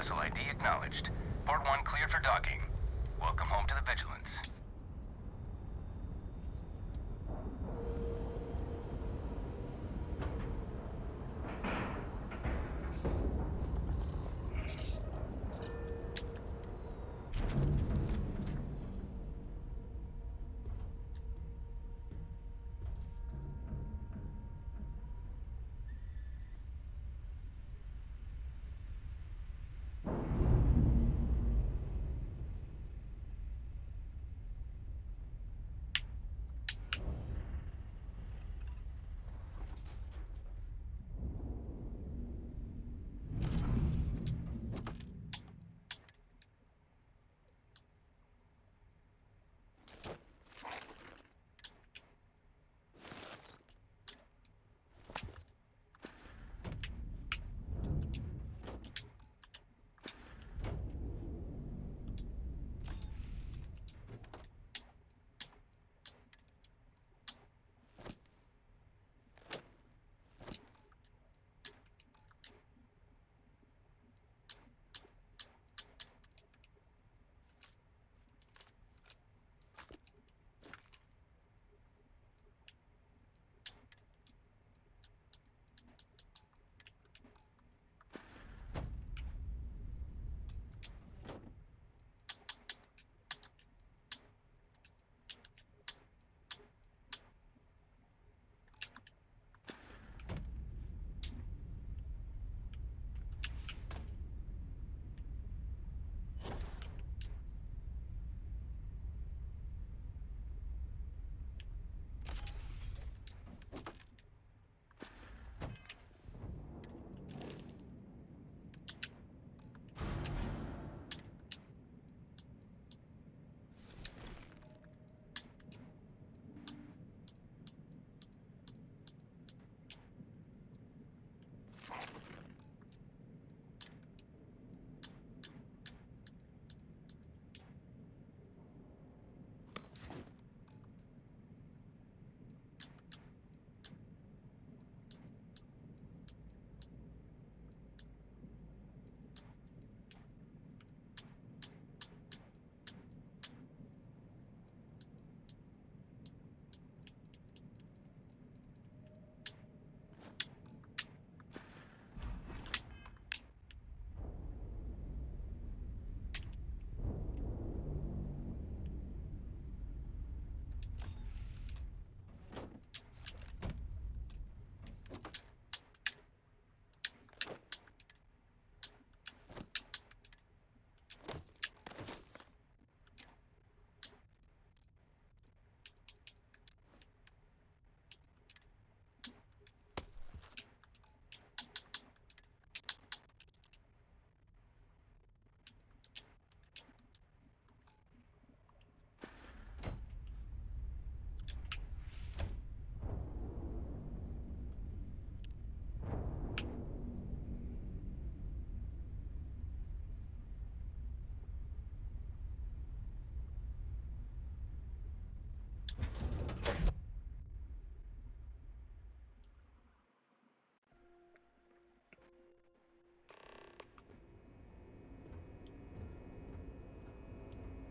Vessel ID acknowledged. Port 1 cleared for docking. Welcome home to the Vigilance.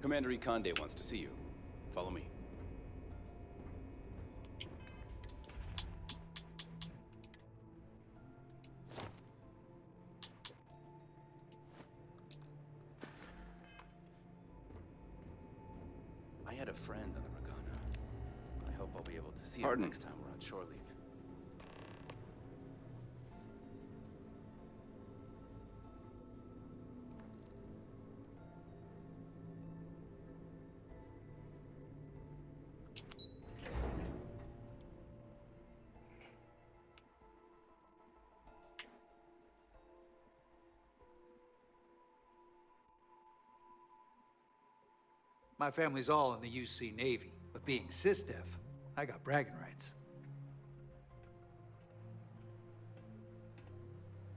Commander Ikande wants to see you. Follow me. I had a friend on the Regana. I hope I'll be able to see him next time we're on shore leave. My family's all in the UC Navy, but being SysDef, I got bragging rights.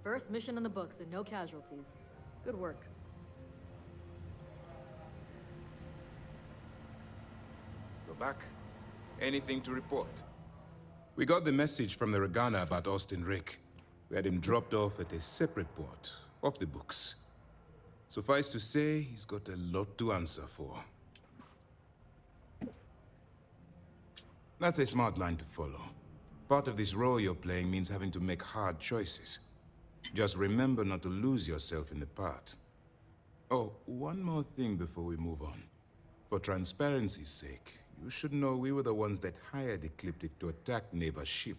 First mission in the books and no casualties. Good work. Go back. Anything to report? We got the message from the Regana about Austin Rick. We had him dropped off at a separate port, off the books. Suffice to say, he's got a lot to answer for. That's a smart line to follow. Part of this role you're playing means having to make hard choices. Just remember not to lose yourself in the part. Oh, one more thing before we move on. For transparency's sake, you should know we were the ones that hired Ecliptic to attack Neva's ship.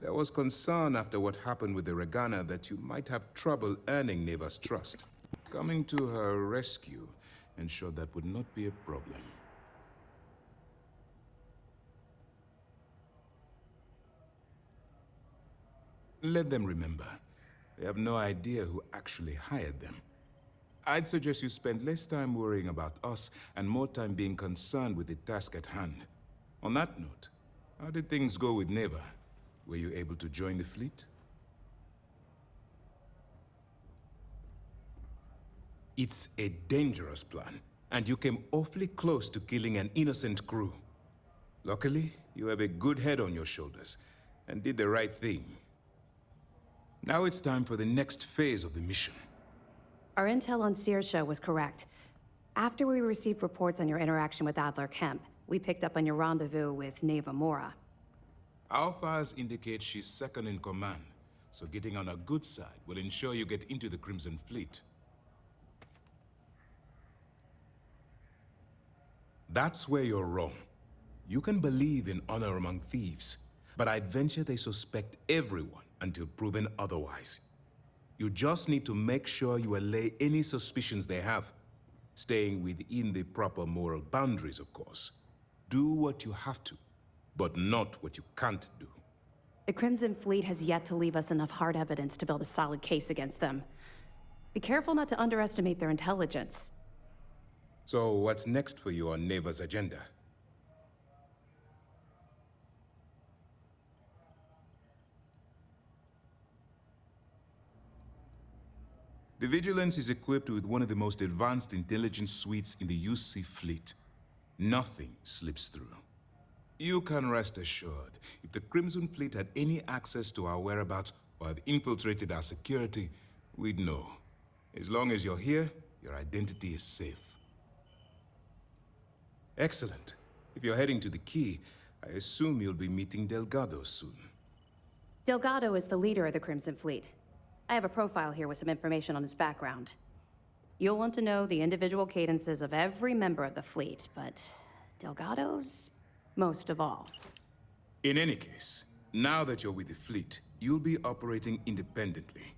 There was concern after what happened with the Regana that you might have trouble earning Neva's trust. Coming to her rescue ensured that would not be a problem. Let them remember. They have no idea who actually hired them. I'd suggest you spend less time worrying about us and more time being concerned with the task at hand. On that note, how did things go with Neva? Were you able to join the fleet? It's a dangerous plan, and you came awfully close to killing an innocent crew. Luckily, you have a good head on your shoulders, and did the right thing. Now it's time for the next phase of the mission. Our intel on Saoirse was correct. After we received reports on your interaction with Adler Kemp, we picked up on your rendezvous with Neva Mora. Our files indicate she's second in command, so getting on her good side will ensure you get into the Crimson Fleet. That's where you're wrong. You can believe in honor among thieves, but I'd venture they suspect everyone until proven otherwise. You just need to make sure you allay any suspicions they have, staying within the proper moral boundaries, of course. Do what you have to, but not what you can't do. The Crimson Fleet has yet to leave us enough hard evidence to build a solid case against them. Be careful not to underestimate their intelligence. So what's next for you on Neva's agenda? The Vigilance is equipped with one of the most advanced intelligence suites in the UC fleet. Nothing slips through. You can rest assured, if the Crimson Fleet had any access to our whereabouts or had infiltrated our security, we'd know. As long as you're here, your identity is safe. Excellent. If you're heading to the Key, I assume you'll be meeting Delgado soon. Delgado is the leader of the Crimson Fleet. I have a profile here with some information on his background. You'll want to know the individual cadences of every member of the fleet, but Delgado's most of all. In any case, now that you're with the fleet, you'll be operating independently.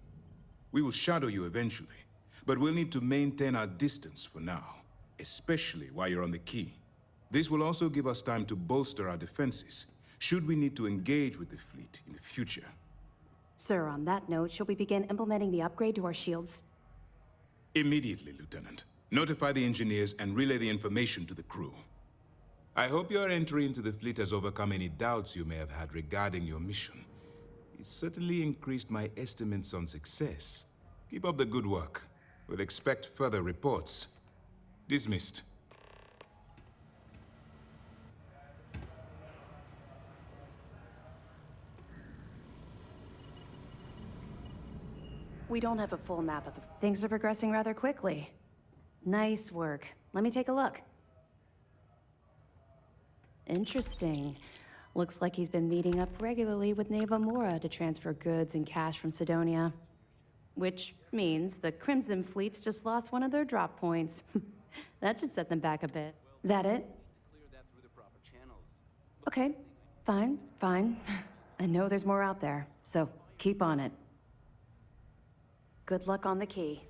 We will shadow you eventually, but we'll need to maintain our distance for now, especially while you're on the Key. This will also give us time to bolster our defenses, should we need to engage with the fleet in the future. Sir, on that note, shall we begin implementing the upgrade to our shields? Immediately, Lieutenant. Notify the engineers and relay the information to the crew. I hope your entry into the fleet has overcome any doubts you may have had regarding your mission. It's certainly increased my estimates on success. Keep up the good work. We'll expect further reports. Dismissed. We don't have a full map of the... Things are progressing rather quickly. Nice work. Let me take a look. Interesting. Looks like he's been meeting up regularly with Neva Mora to transfer goods and cash from Sidonia. Which means the Crimson Fleet's just lost one of their drop points. That should set them back a bit. That it? Okay, fine, fine. I know there's more out there, so keep on it. Good luck on the Key.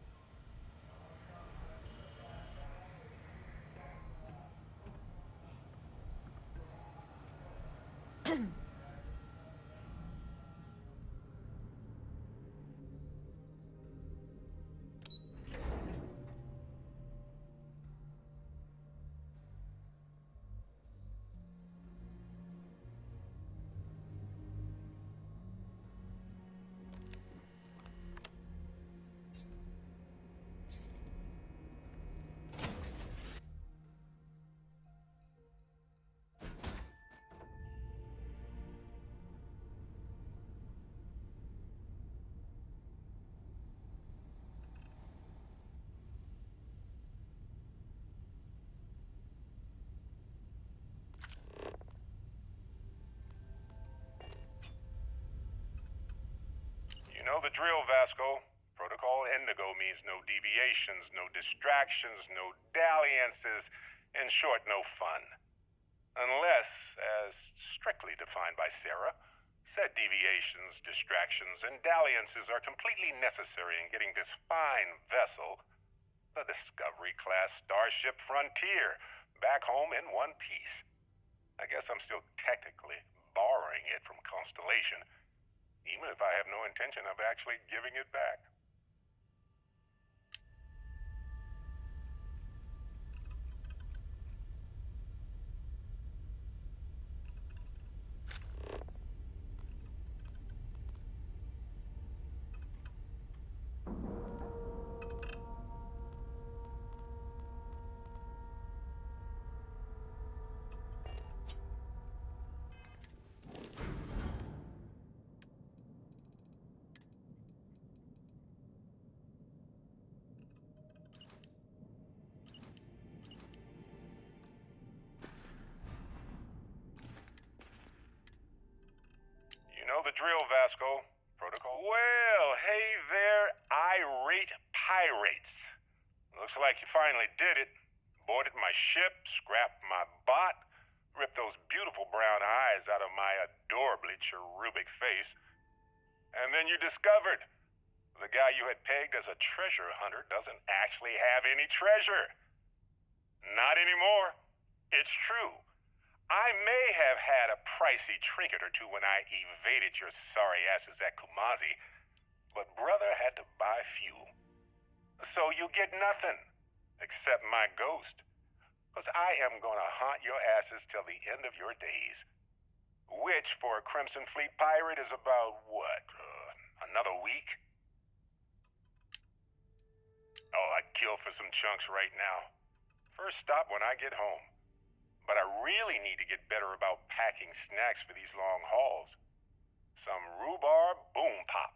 the drill, Vasco. Protocol Indigo means no deviations, no distractions, no dalliances, in short, no fun. Unless, as strictly defined by Sarah, said deviations, distractions, and dalliances are completely necessary in getting this fine vessel, the Discovery-class Starship Frontier, back home in one piece. I guess I'm still technically borrowing it from Constellation, even if I have no intention of actually giving it back. You know the drill, Vasco. Protocol. Well, hey there, irate pirates. Looks like you finally did it. Boarded my ship, scrapped my bot, ripped those beautiful brown eyes out of my adorably cherubic face. And then you discovered the guy you had pegged as a treasure hunter doesn't actually have any treasure. Not anymore. It's true. I may have had a pricey trinket or two when I evaded your sorry asses at Kumasi, but brother had to buy fuel. So you get nothing, except my ghost. Because I am gonna haunt your asses till the end of your days. Which, for a Crimson Fleet pirate, is about, what, another week? Oh, I'd kill for some chunks right now. First stop when I get home. But I really need to get better about packing snacks for these long hauls. Some rhubarb boom pop.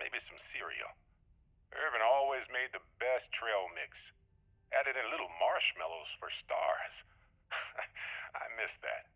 Maybe some cereal. Irvin always made the best trail mix. Added in little marshmallows for stars. I miss that.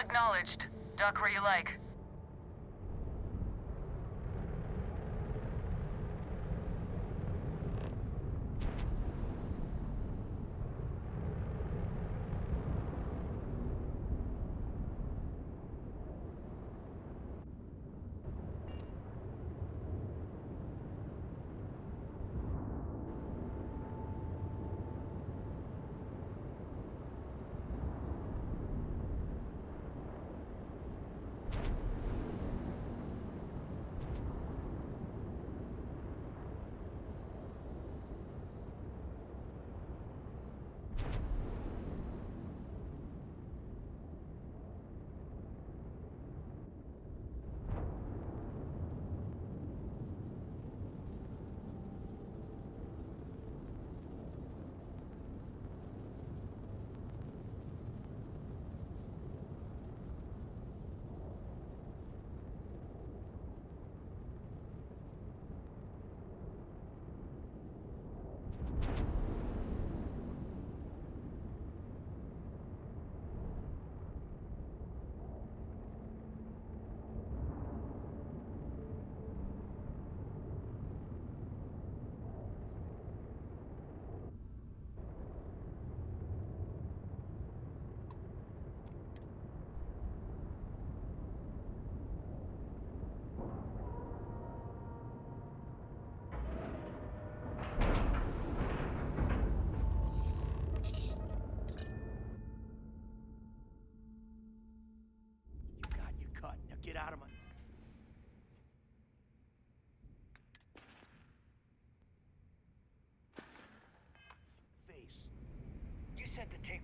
acknowledged. Dock where you like. Get out of my... face. You said to take...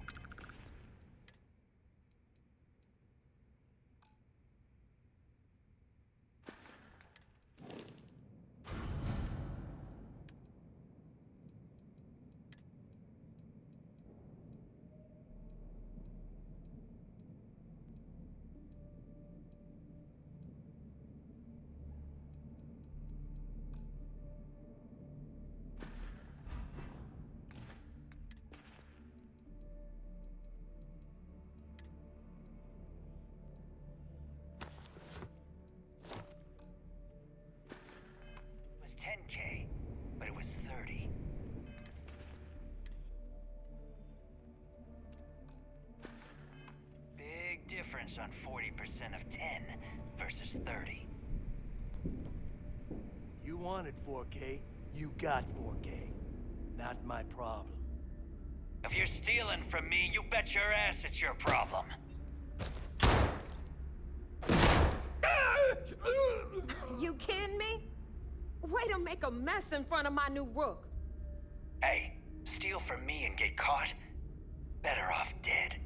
It was 10K, but it was 30. Big difference on 40% of 10 versus 30. You wanted 4K, you got 4K. Not my problem. If you're stealing from me, you bet your ass it's your problem. You kidding me? Way to make a mess in front of my new rook. Hey, steal from me and get caught? Better off dead.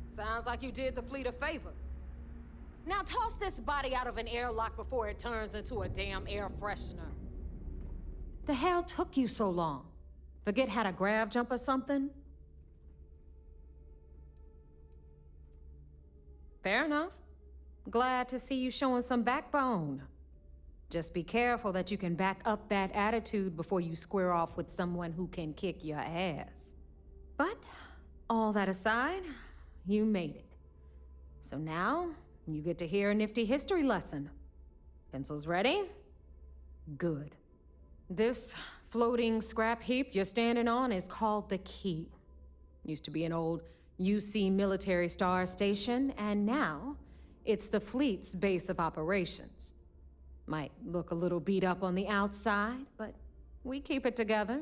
Sounds like you did the fleet a favor. Now toss this body out of an airlock before it turns into a damn air freshener. The hell took you so long? Forget how to grav jump or something? Fair enough. Glad to see you showing some backbone. Just be careful that you can back up that attitude before you square off with someone who can kick your ass. But, all that aside, you made it. So now, you get to hear a nifty history lesson. Pencils ready? Good. This floating scrap heap you're standing on is called the Key. Used to be an old UC military star station, and now it's the fleet's base of operations. Might look a little beat up on the outside, but we keep it together.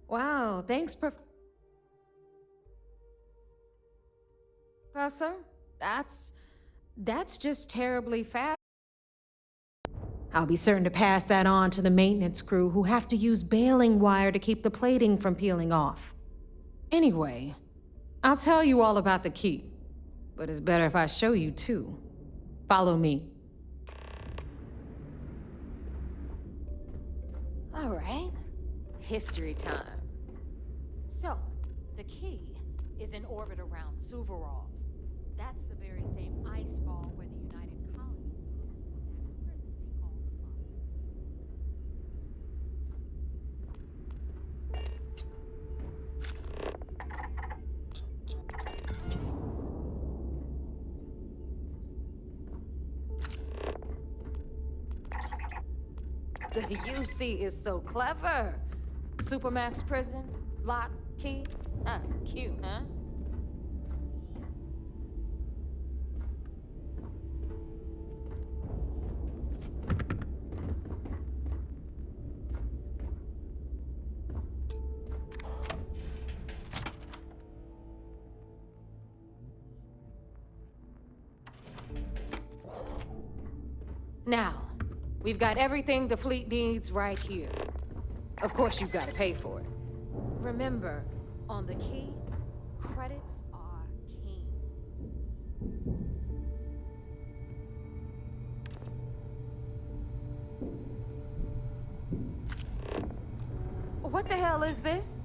Wow, thanks, Professor. That's just terribly fast. I'll be certain to pass that on to the maintenance crew who have to use baling wire to keep the plating from peeling off. Anyway, I'll tell you all about the Key, but it's better if I show you too. Follow me. All right, history time. So, the Key is in orbit around Suvorov. That's the very same ice ball where the United Colonies put a supermax prison they call the Bug. The UC is so clever. Supermax prison, lock, key. Cute, huh? Now, we've got everything the fleet needs right here. Of course, you've got to pay for it. Remember, on the key, credits are king. What the hell is this?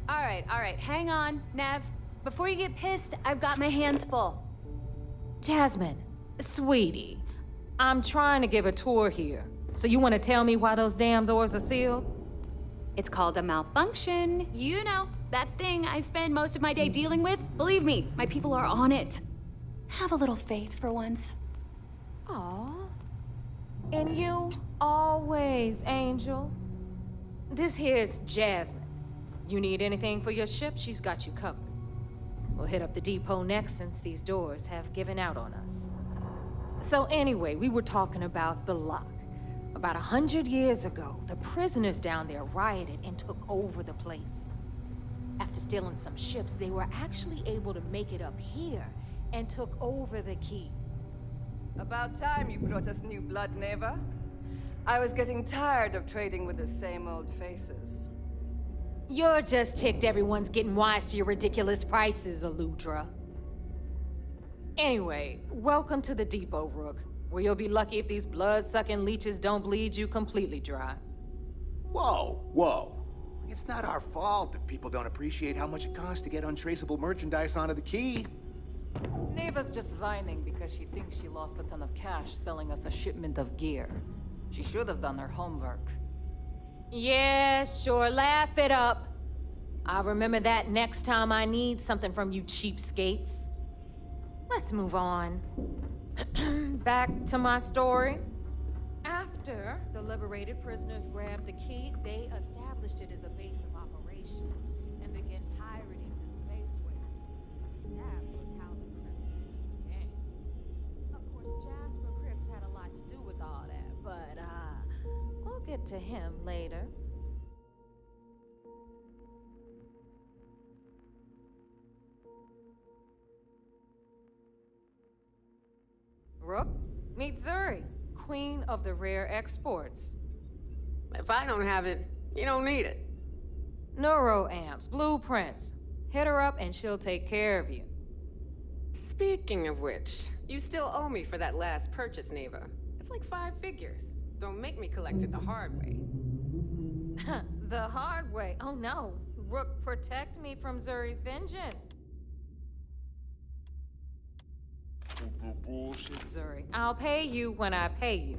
All right, hang on, Nev. Before you get pissed, I've got my hands full. Jasmine, sweetie, I'm trying to give a tour here. So you want to tell me why those damn doors are sealed? It's called a malfunction. You know, that thing I spend most of my day dealing with. Believe me, my people are on it. Have a little faith for once. Aw. And you always, Angel. This here's Jasmine. You need anything for your ship, she's got you covered. We'll hit up the depot next since these doors have given out on us. So anyway, we were talking about the lock. About 100 years ago, the prisoners down there rioted and took over the place. After stealing some ships, they were actually able to make it up here and took over the key. About time you brought us new blood, Neva. I was getting tired of trading with the same old faces. You're just ticked everyone's getting wise to your ridiculous prices, Aludra. Anyway, welcome to the depot, Rook, where you'll be lucky if these blood-sucking leeches don't bleed you completely dry. Whoa. It's not our fault if people don't appreciate how much it costs to get untraceable merchandise onto the key. Neva's just whining because she thinks she lost a ton of cash selling us a shipment of gear. She should have done her homework. Yeah, sure, laugh it up. I'll remember that next time I need something from you cheapskates. Let's move on. Back to my story. After the liberated prisoners grabbed the key, they established it as a base of operations and began pirating the spaceways. That was how the Crimson began. Of course, Jasper Cripps had a lot to do with all that, but we'll get to him later. Rook, meet Zuri, queen of the rare exports. If I don't have it, you don't need it. Neuroamps, blueprints. Hit her up and she'll take care of you. Speaking of which, you still owe me for that last purchase, Neva. It's like 5 figures. Don't make me collect it the hard way. The hard way? Oh no. Rook, protect me from Zuri's vengeance. Bullshit, Zuri. I'll pay you when I pay you.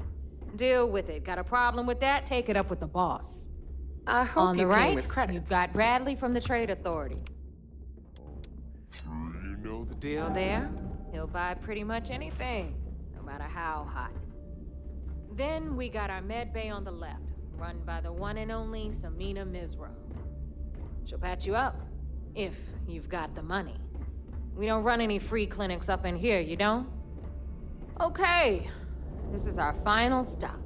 Deal with it. Got a problem with that? Take it up with the boss. I hope On the you right, came with credits. you've got Bradley from the Trade Authority. You know the Deal there? He'll buy pretty much anything, no matter how hot. Then we got our med bay on the left, run by the one and only Samina Mizra. She'll patch you up, if you've got the money. We don't run any free clinics up in here, you don't? Okay, this is our final stop.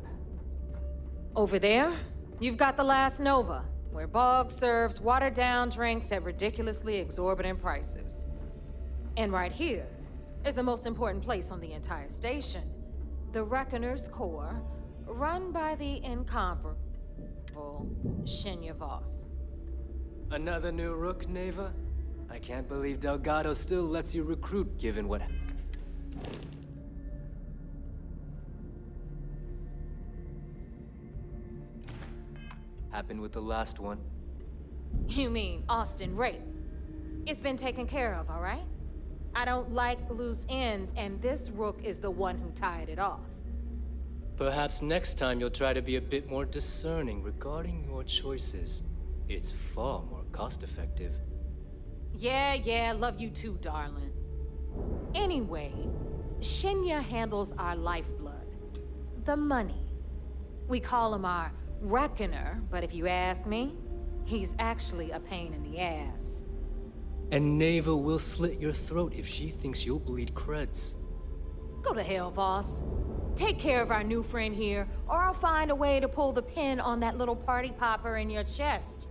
Over there, you've got the Last Nova, where Bog serves watered-down drinks at ridiculously exorbitant prices. And right here is the most important place on the entire station, the Reckoner's Core, run by the incomparable Shinya Voss. Another new Rook, Neva? I can't believe Delgado still lets you recruit, given what happened with the last one. You mean Austin Rape? It's been taken care of, all right? I don't like loose ends, and this Rook is the one who tied it off. Perhaps next time you'll try to be a bit more discerning regarding your choices. It's far more cost-effective. Yeah, love you too, darling. Anyway, Shinya handles our lifeblood. The money. We call him our reckoner, but if you ask me, he's actually a pain in the ass. And Neva will slit your throat if she thinks you'll bleed creds. Go to hell, boss. Take care of our new friend here, or I'll find a way to pull the pin on that little party popper in your chest.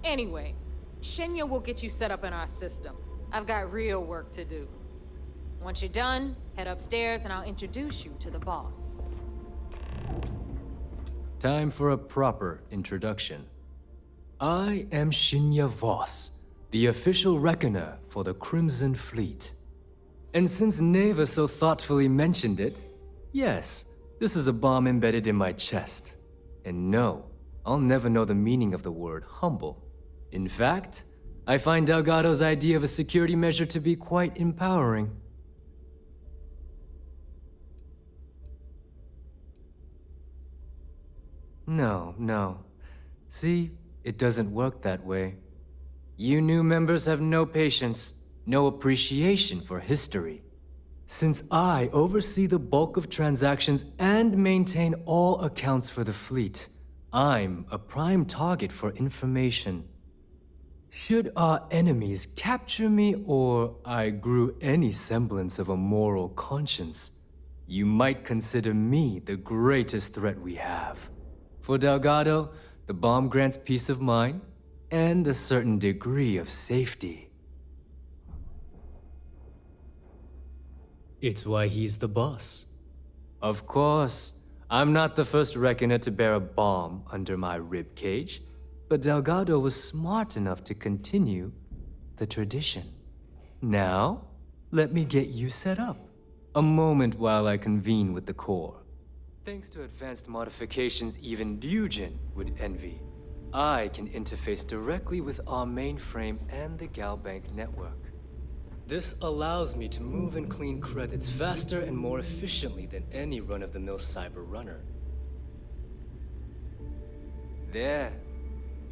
Anyway, Shinya will get you set up in our system. I've got real work to do. Once you're done, head upstairs and I'll introduce you to the boss. Time for a proper introduction. I am Shinya Voss, the official reckoner for the Crimson Fleet. And since Neva so thoughtfully mentioned it, yes, this is a bomb embedded in my chest. And no, I'll never know the meaning of the word humble. In fact, I find Delgado's idea of a security measure to be quite empowering. No. See, it doesn't work that way. You new members have no patience, no appreciation for history. Since I oversee the bulk of transactions and maintain all accounts for the fleet, I'm a prime target for information. Should our enemies capture me or I grew any semblance of a moral conscience, you might consider me the greatest threat we have. For Delgado, the bomb grants peace of mind and a certain degree of safety. It's why he's the boss. Of course, I'm not the first reckoner to bear a bomb under my ribcage, but Delgado was smart enough to continue the tradition. Now, let me get you set up. A moment while I convene with the core. Thanks to advanced modifications even Ryujin would envy, I can interface directly with our mainframe and the Galbank network. This allows me to move and clean credits faster and more efficiently than any run-of-the-mill cyber runner. There,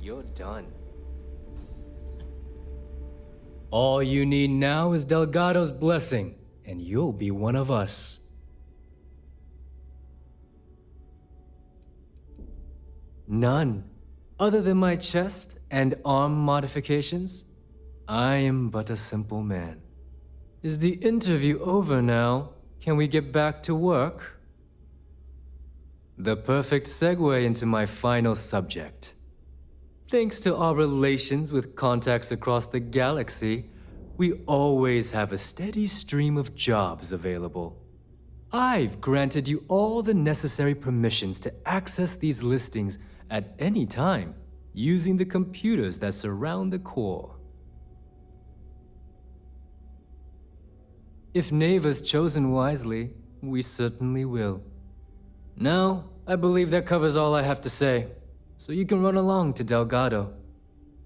you're done. All you need now is Delgado's blessing, and you'll be one of us. None. Other than my chest and arm modifications, I am but a simple man. Is the interview over now? Can we get back to work? The perfect segue into my final subject. Thanks to our relations with contacts across the galaxy, we always have a steady stream of jobs available. I've granted you all the necessary permissions to access these listings at any time, using the computers that surround the core. If Neva's chosen wisely, we certainly will. Now, I believe that covers all I have to say, so you can run along to Delgado.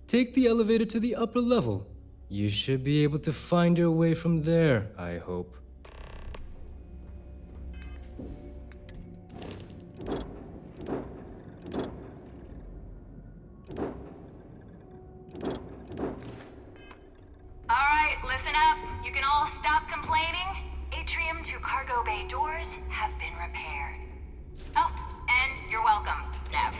Take the elevator to the upper level. You should be able to find your way from there, I hope. Alright, listen up. You can all stop complaining. Atrium to cargo bay doors have been repaired. Oh, and you're welcome, Nev.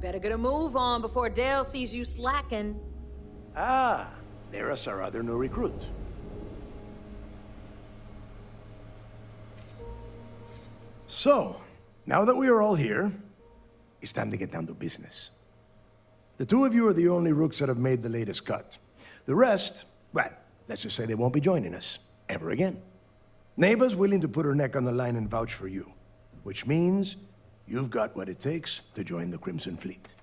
Better get a move on before Dale sees you slacking. Ah, there's our other new recruit. So, now that we are all here, it's time to get down to business. The two of you are the only rooks that have made the latest cut. The rest, well, let's just say they won't be joining us ever again. Neva's willing to put her neck on the line and vouch for you, which means you've got what it takes to join the Crimson Fleet.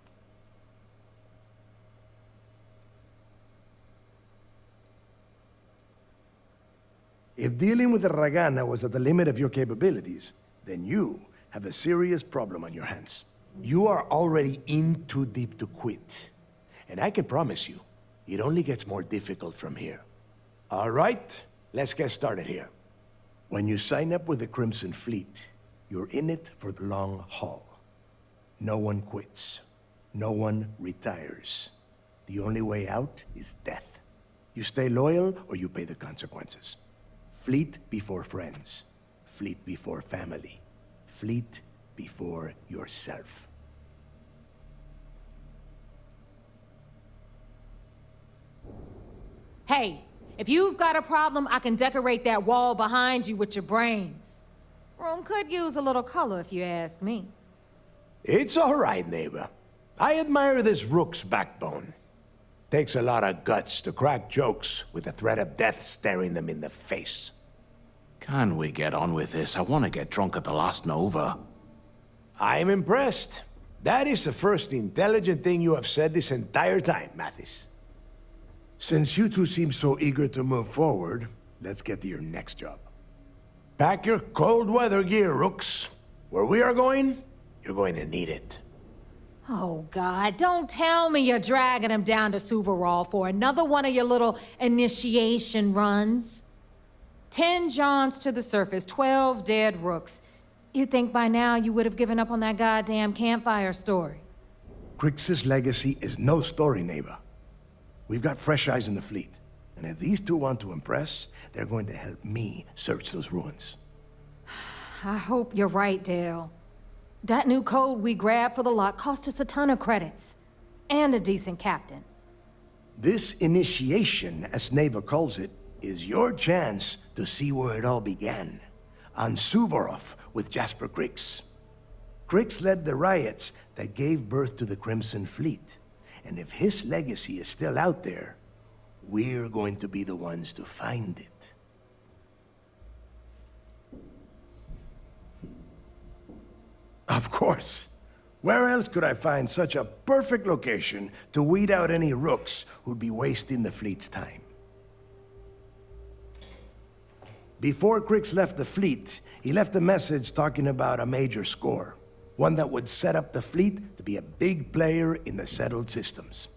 If dealing with the Ragana was at the limit of your capabilities, then you have a serious problem on your hands. You are already in too deep to quit. And I can promise you, it only gets more difficult from here. All right, let's get started here. When you sign up with the Crimson Fleet, you're in it for the long haul. No one quits. No one retires. The only way out is death. You stay loyal or you pay the consequences. Fleet before friends. Fleet before family. Fleet before yourself. Hey, if you've got a problem, I can decorate that wall behind you with your brains. Room could use a little color if you ask me. It's all right, neighbor. I admire this rook's backbone. Takes a lot of guts to crack jokes with the threat of death staring them in the face. Can we get on with this? I want to get drunk at the last Nova. I'm impressed. That is the first intelligent thing you have said this entire time, Mathis. Since you two seem so eager to move forward, let's get to your next job. Pack your cold weather gear, rooks. Where we are going, you're going to need it. Oh, God, don't tell me you're dragging him down to Suvarol for another one of your little initiation runs. 10 Johns to the surface, 12 dead rooks. You'd think by now you would have given up on that goddamn campfire story. Crix's legacy is no story, neighbor. We've got fresh eyes in the fleet. And if these two want to impress, they're going to help me search those ruins. I hope you're right, Dale. That new code we grabbed for the lot cost us a ton of credits. And a decent captain. This initiation, as Neva calls it, is your chance to see where it all began. On Suvorov with Jasper Crix. Crix led the riots that gave birth to the Crimson Fleet. And if his legacy is still out there, we're going to be the ones to find it. Of course. Where else could I find such a perfect location to weed out any rooks who'd be wasting the fleet's time? Before Crix left the fleet, he left a message talking about a major score. One that would set up the fleet to be a big player in the settled systems.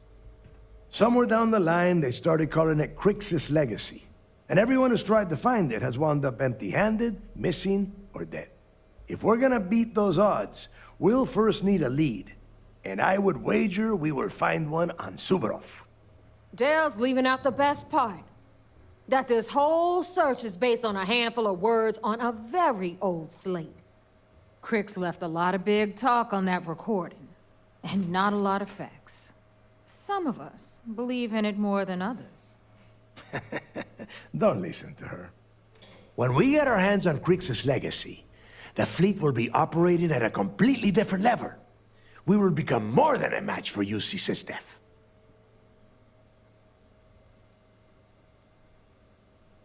Somewhere down the line, they started calling it Crix's legacy. And everyone who's tried to find it has wound up empty-handed, missing, or dead. If we're gonna beat those odds, we'll first need a lead. And I would wager we will find one on Suvorov. Dale's leaving out the best part. That this whole search is based on a handful of words on a very old slate. Crix left a lot of big talk on that recording, and not a lot of facts. Some of us believe in it more than others. Don't listen to her. When we get our hands on Crix's legacy, the fleet will be operating at a completely different level. We will become more than a match for UC SysDef.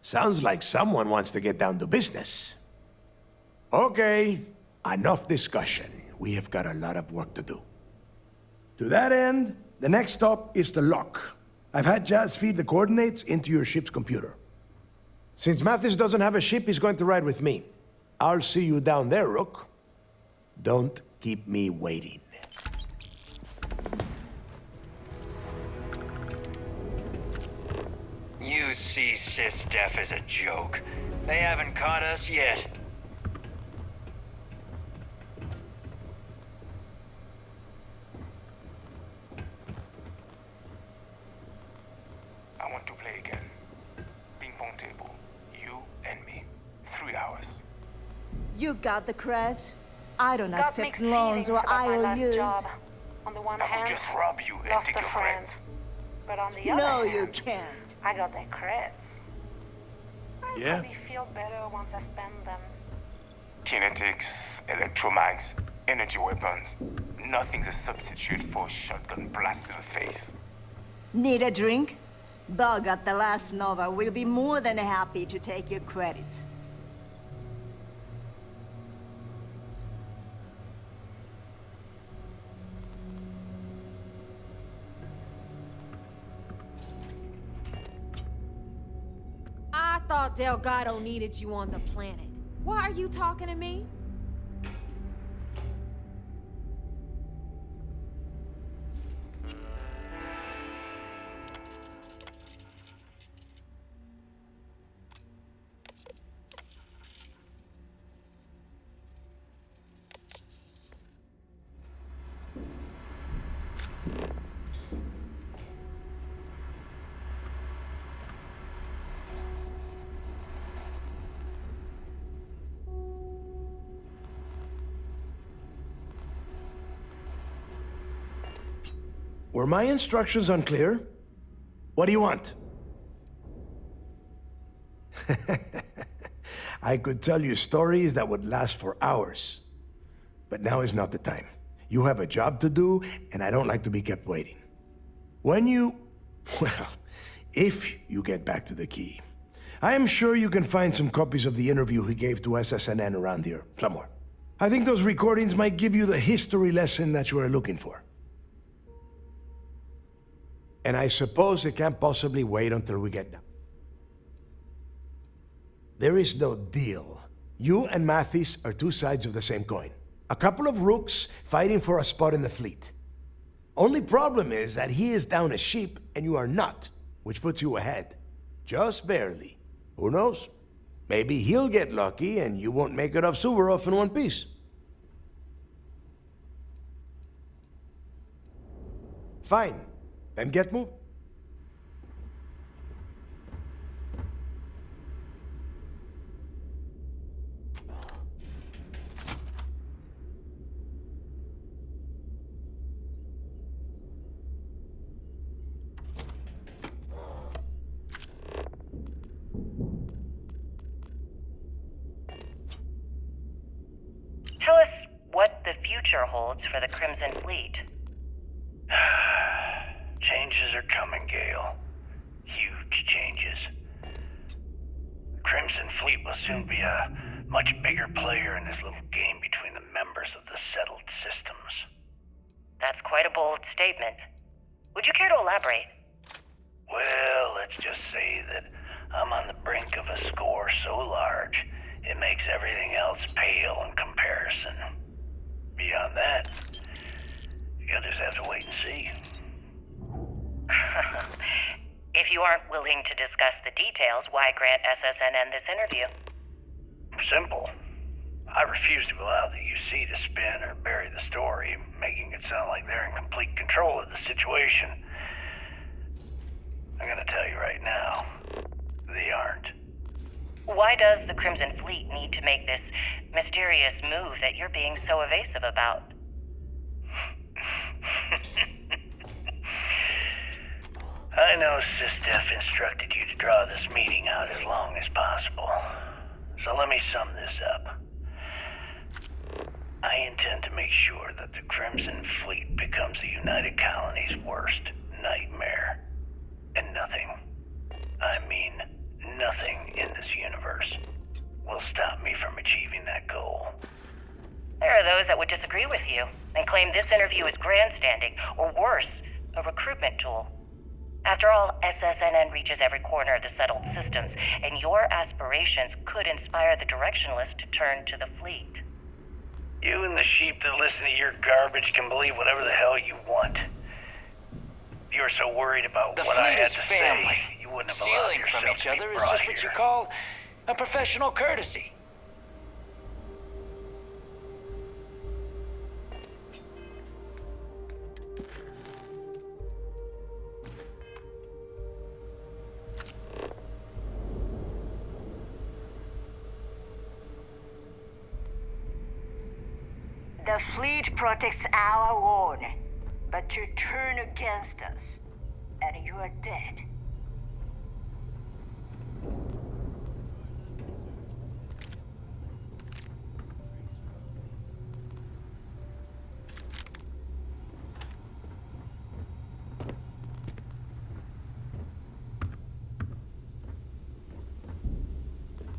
Sounds like someone wants to get down to business. Okay, enough discussion. We have got a lot of work to do. To that end, the next stop is the lock. I've had Jazz feed the coordinates into your ship's computer. Since Mathis doesn't have a ship, he's going to ride with me. I'll see you down there, Rook. Don't keep me waiting. UC SysDef is a joke. They haven't caught us yet. I want to play again. Ping pong table. You and me. 3 hours. You got the cred. I don't Got accept mixed loans feelings or about my last IOUs. job. On the one I hand, could just rob you and lost take a your friend. friends. But on the No, other you hand, can't. I got the creds. I Yeah? probably feel better once I spend them. Kinetics, electromags, energy weapons. Nothing's a substitute for a shotgun blast to the face. Need a drink? Bug at the last Nova will be more than happy to take your credit. I thought Delgado needed you on the planet. Why are you talking to me? Were my instructions unclear? What do you want? I could tell you stories that would last for hours. But now is not the time. You have a job to do, and I don't like to be kept waiting. When you... well, if you get back to the key, I am sure you can find some copies of the interview he gave to SSNN around here, somewhere. I think those recordings might give you the history lesson that you are looking for. And I suppose it can't possibly wait until we get down. There is no deal. You and Mathis are two sides of the same coin. A couple of rooks fighting for a spot in the fleet. Only problem is that he is down a sheep and you are not, which puts you ahead. Just barely. Who knows? Maybe he'll get lucky and you won't make it off Suvorov in one piece. Fine. Then get moving. Tell us what the future holds for the Crimson Fleet. Changes are coming, Gale. Huge changes. The Crimson Fleet will soon be a much bigger player in this little game between the members of the settled systems. That's quite a bold statement. Would you care to elaborate? Well, let's just say that I'm on the brink of a score so large, it makes everything else pale in comparison. Beyond that, you'll just have to wait and see. If you aren't willing to discuss the details, why grant SSNN this interview? Simple. I refuse to allow the UC to spin or bury the story, making it sound like they're in complete control of the situation. I'm gonna tell you right now, they aren't. Why does the Crimson Fleet need to make this mysterious move that you're being so evasive about? I know SysDef instructed you to draw this meeting out as long as possible. So let me sum this up. I intend to make sure that the Crimson Fleet becomes the United Colony's worst nightmare. And nothing, I mean nothing in this universe, will stop me from achieving that goal. There are those that would disagree with you and claim this interview is grandstanding, or worse, a recruitment tool. After all, SSNN reaches every corner of the settled systems, and your aspirations could inspire the Directionalists to turn to the fleet. You and the sheep that listen to your garbage can believe whatever the hell you want. If you were so worried about The what I fleet had is to family. say, you wouldn't have allowed Stealing yourself from each to be other is brought just what you here. call a professional courtesy. The fleet protects our own, but you turn against us, and you are dead.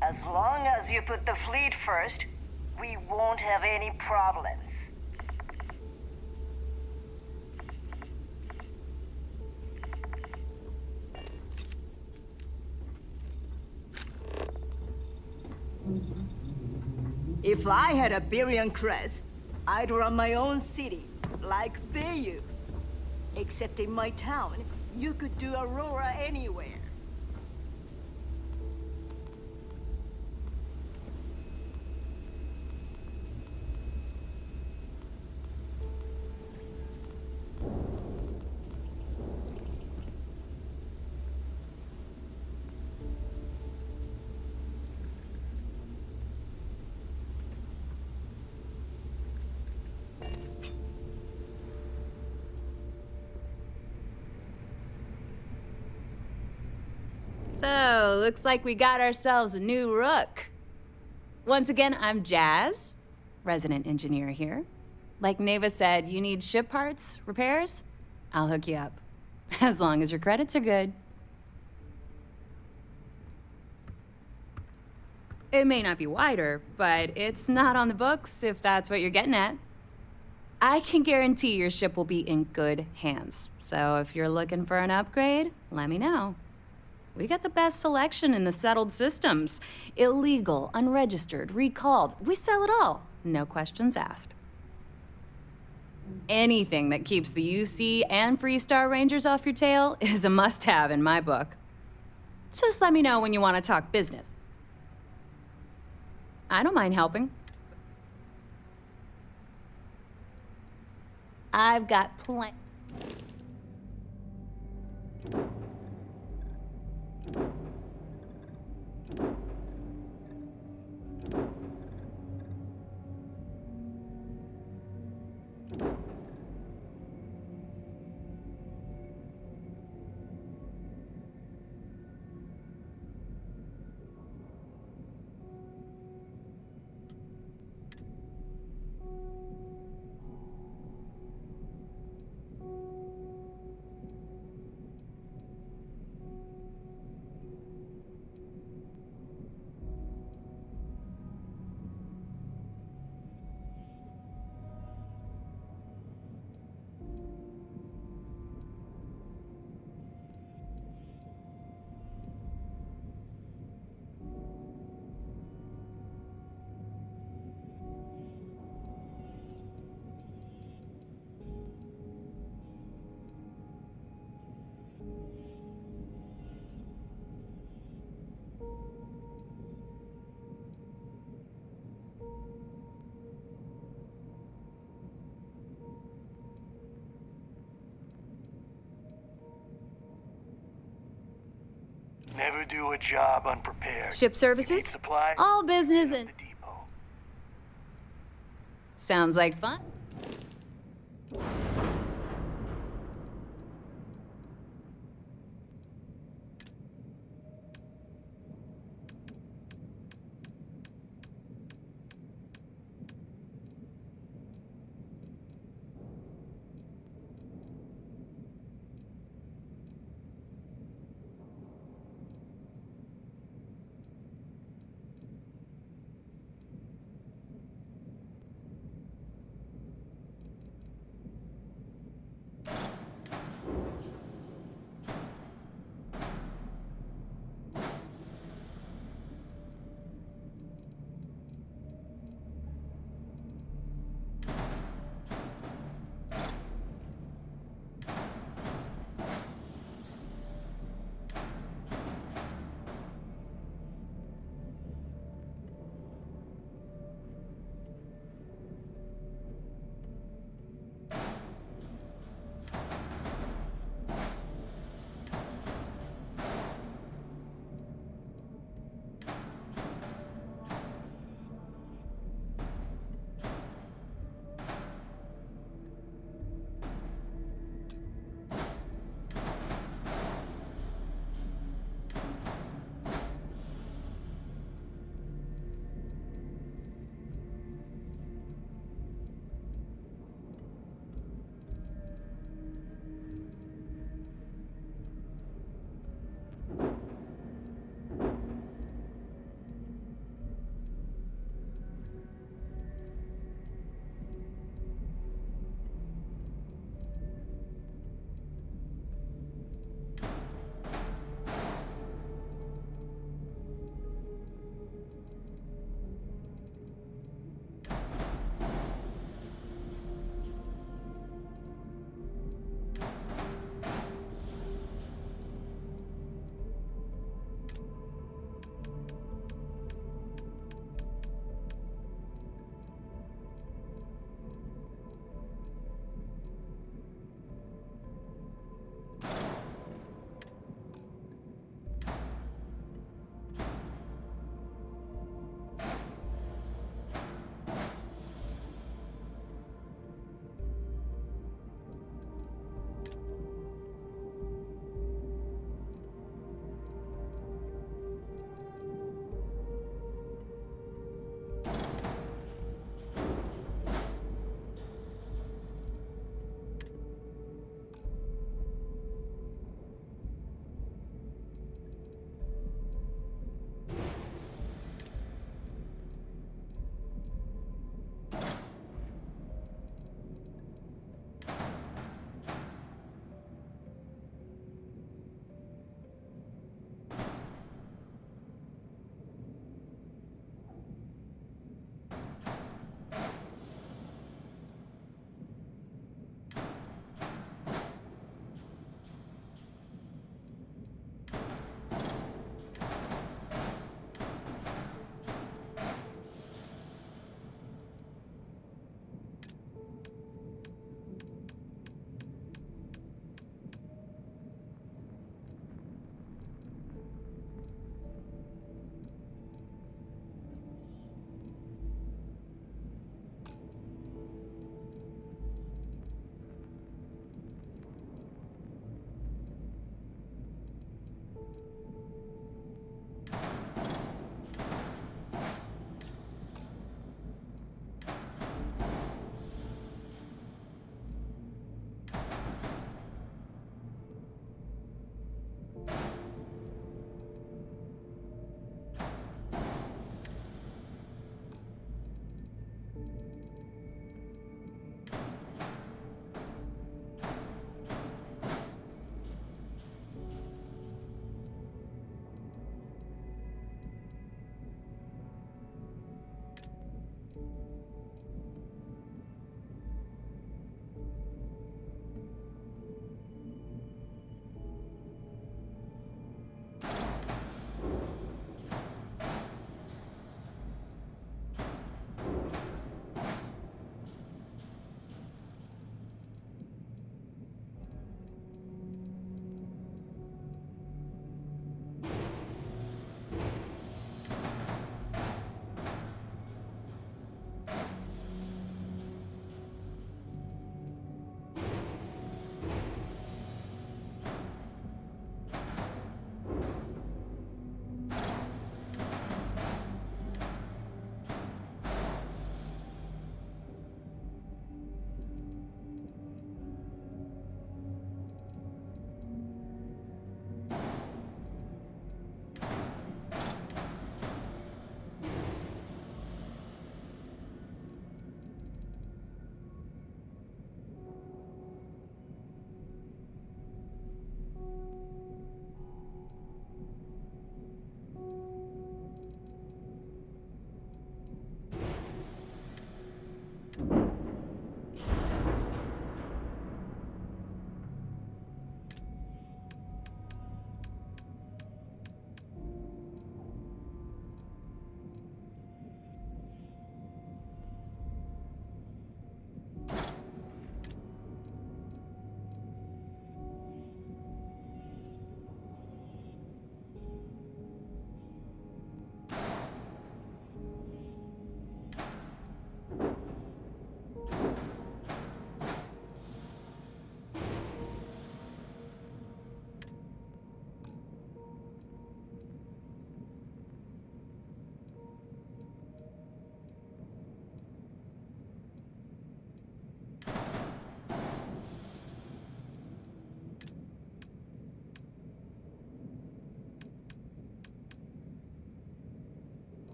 As long as you put the fleet first, we won't have any problems. If I had a Berian crest, I'd run my own city, like Bayou. Except in my town, you could do Aurora anywhere. So, looks like we got ourselves a new rook. Once again, I'm Jazz, resident engineer here. Like Neva said, you need ship parts, repairs? I'll hook you up. As long as your credits are good. It may not be wider, but it's not on the books if that's what you're getting at. I can guarantee your ship will be in good hands. So if you're looking for an upgrade, let me know. We got the best selection in the settled systems. Illegal, unregistered, recalled. We sell it all. No questions asked. Anything that keeps the UC and Freestar Rangers off your tail is a must-have in my book. Just let me know when you want to talk business. I don't mind helping. I've got plenty. Never do a job unprepared. Ship services? Supplies? All business and... Sounds like fun.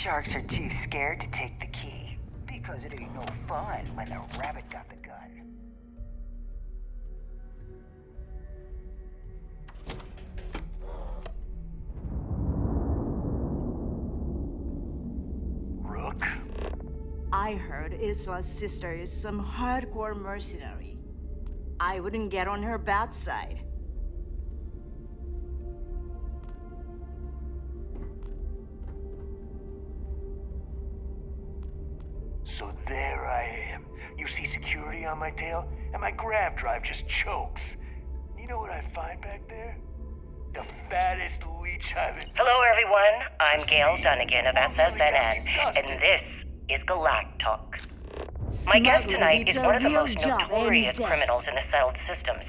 sharks are too scared to take the key. Because it ain't no fun when the rabbit got the gun. Rook? I heard Isla's sister is some hardcore mercenary. I wouldn't get on her bad side. So there I am. You see security on my tail, and my grab drive just chokes. You know what I find back there? The fattest leech I've... Hello, everyone. I'm Gail Dunnigan of SSNN, and this is Galactalk. My guest tonight is one of the most notorious criminals in the settled systems.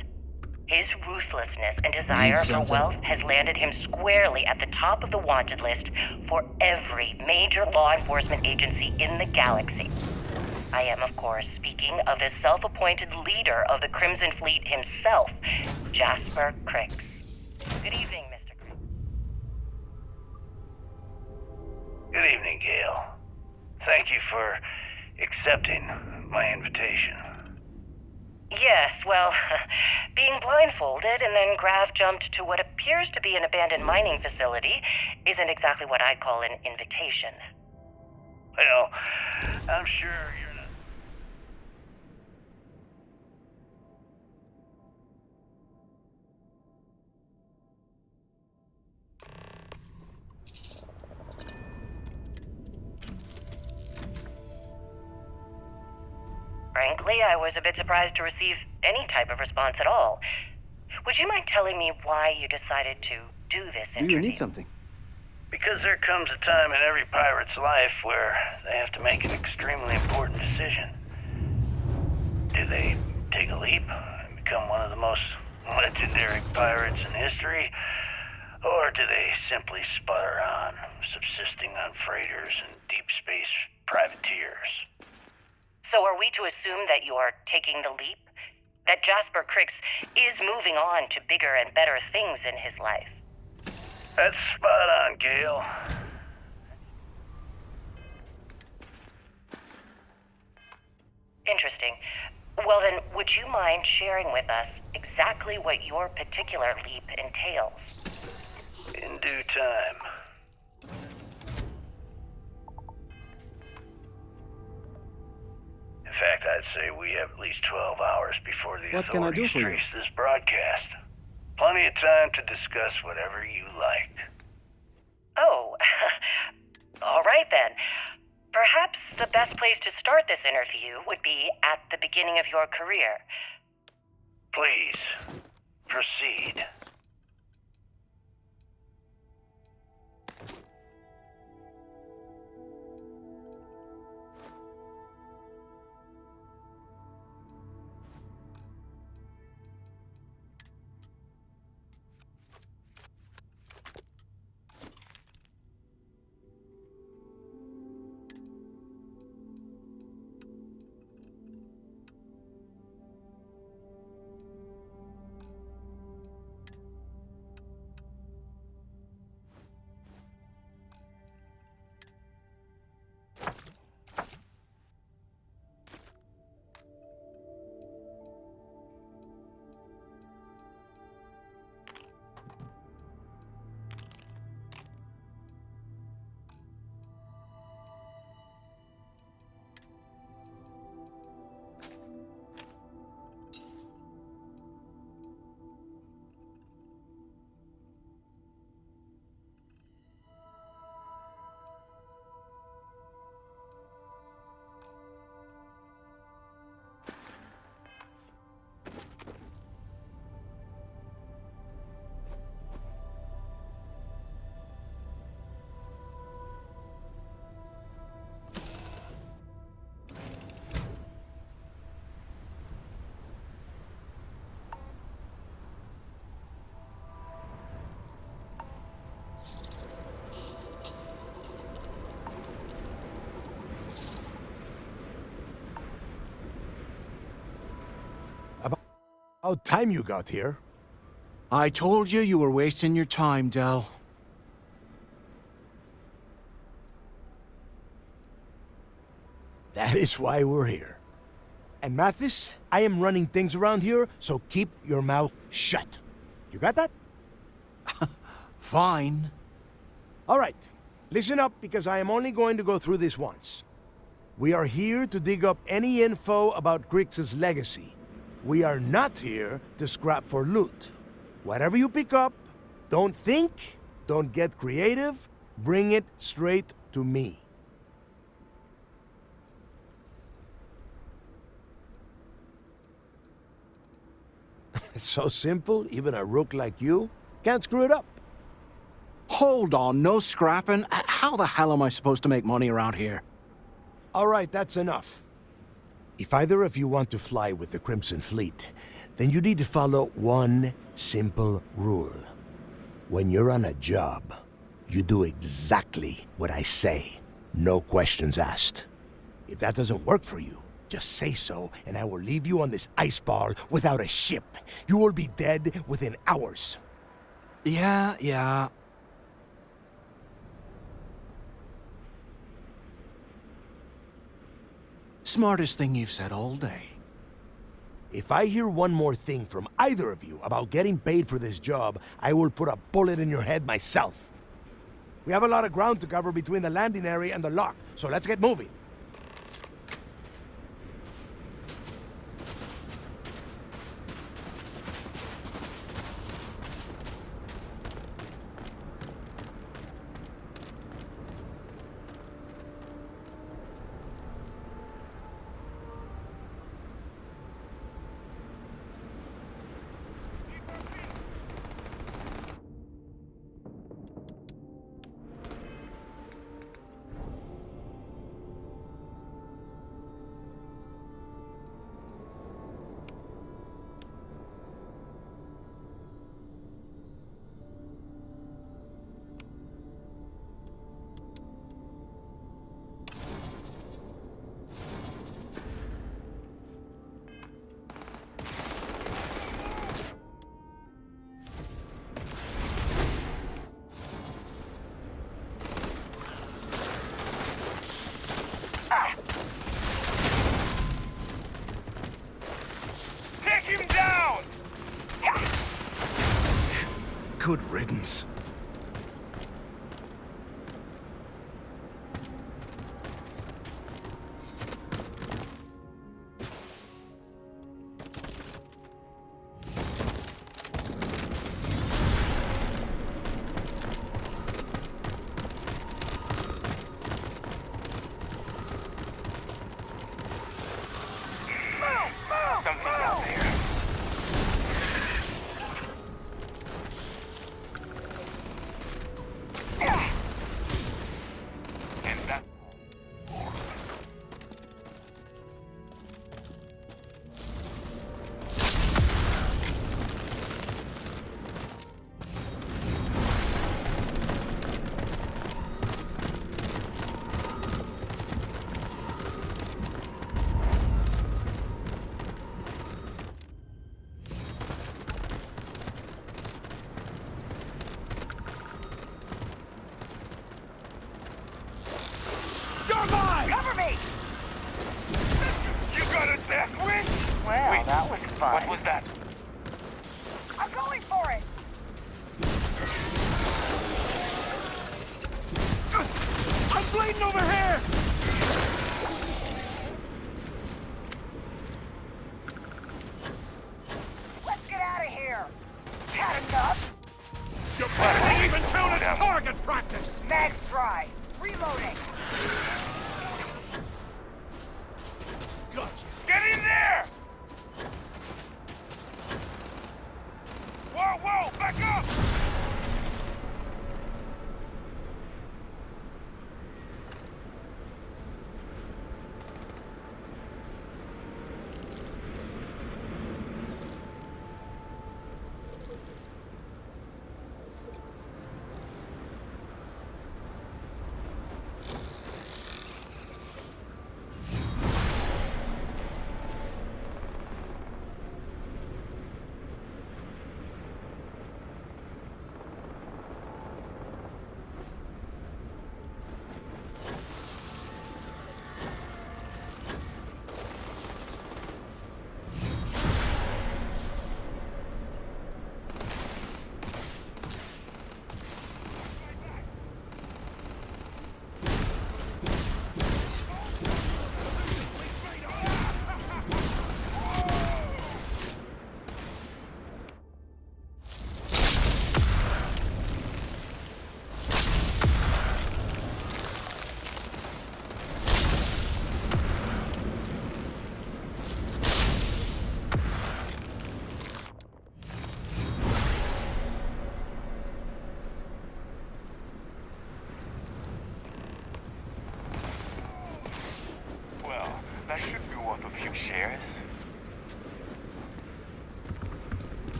His ruthlessness and desire for wealth has landed him squarely at the top of the wanted list for every major law enforcement agency in the galaxy. I am, of course, speaking of the self-appointed leader of the Crimson Fleet himself, Jasper Crix. Good evening, Mr. Crix. Good evening, Gail. Thank you for accepting my invitation. Yes, well, being blindfolded and then Grav jumped to what appears to be an abandoned mining facility isn't exactly what I'd call an invitation. Well, I'm sure you're not... Frankly, I was a bit surprised to receive any type of response at all. Would you mind telling me why you decided to do this interview? Do you need something? Because there comes a time in every pirate's life where they have to make an extremely important decision. Do they take a leap and become one of the most legendary pirates in history? Or do they simply sputter on, subsisting on freighters and deep space privateers? So are we to assume that you are taking the leap? That Jasper Crix is moving on to bigger and better things in his life? That's spot on, Gail. Interesting. Well then, would you mind sharing with us exactly what your particular leap entails? In due time. In fact, I'd say we have at least 12 hours before the What can I do authorities for you? trace this broadcast. Plenty of time to discuss whatever you like. Oh, all right then. Perhaps the best place to start this interview would be at the beginning of your career. Please, proceed. About time you got here. I told you you were wasting your time, Del. That is why we're here. And Mathis, I am running things around here, so keep your mouth shut. You got that? Fine. All right, listen up because I am only going to go through this once. We are here to dig up any info about Grix's legacy. We are not here to scrap for loot. Whatever you pick up, don't think, don't get creative, bring it straight to me. It's so simple, even a rook like you can't screw it up. Hold on, no scrapping. How the hell am I supposed to make money around here? All right, that's enough. If either of you want to fly with the Crimson Fleet, then you need to follow one simple rule. When you're on a job, you do exactly what I say. No questions asked. If that doesn't work for you, just say so, and I will leave you on this ice ball without a ship. You will be dead within hours. Yeah. Smartest thing you've said all day. If I hear one more thing from either of you about getting paid for this job, I will put a bullet in your head myself. We have a lot of ground to cover between the landing area and the lock, so let's get moving. Good riddance. Something's out there. Cover me! You got a death wish? Well, Wait, that was fun. what was that? I'm going for it! I'm bleeding over here! Let's get out of here! Had enough? Your plan ain't even count as target practice! Max dry. Reloading. Gotcha. Get in there! Whoa, back up!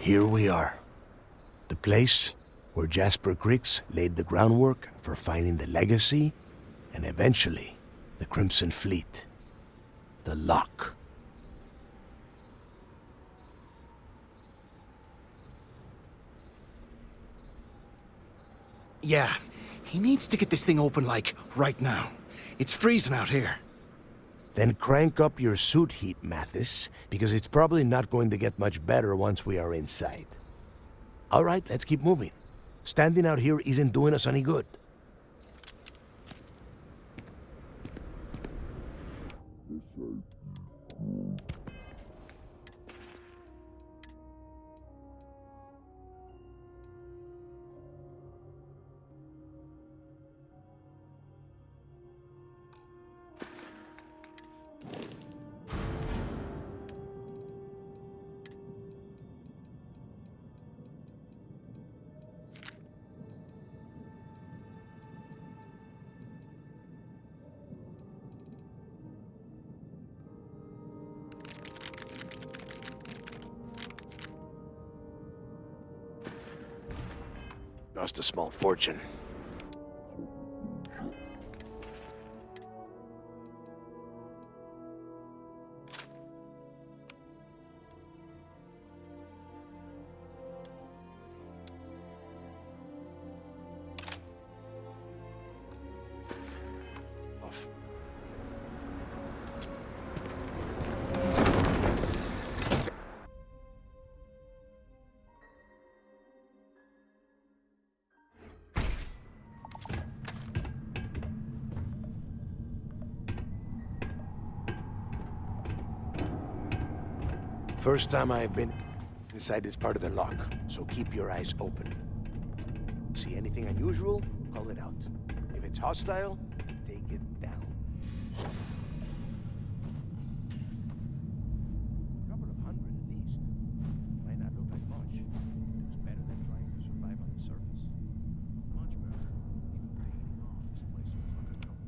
Here we are. The place where Jasper Griggs laid the groundwork for finding the legacy and eventually the Crimson Fleet. The lock. Yeah, he needs to get this thing open, like, right now. It's freezing out here. Then crank up your suit heat, Mathis, because it's probably not going to get much better once we are inside. All right, let's keep moving. Standing out here isn't doing us any good. Lost a small fortune. Off. First time I've been inside this part of the lock, so keep your eyes open. See anything unusual, call it out. If it's hostile, take it down. A couple of hundred at least. Might not look like much, but it was better than trying to survive on the surface. Much better. Even paying off this place looks like a dump.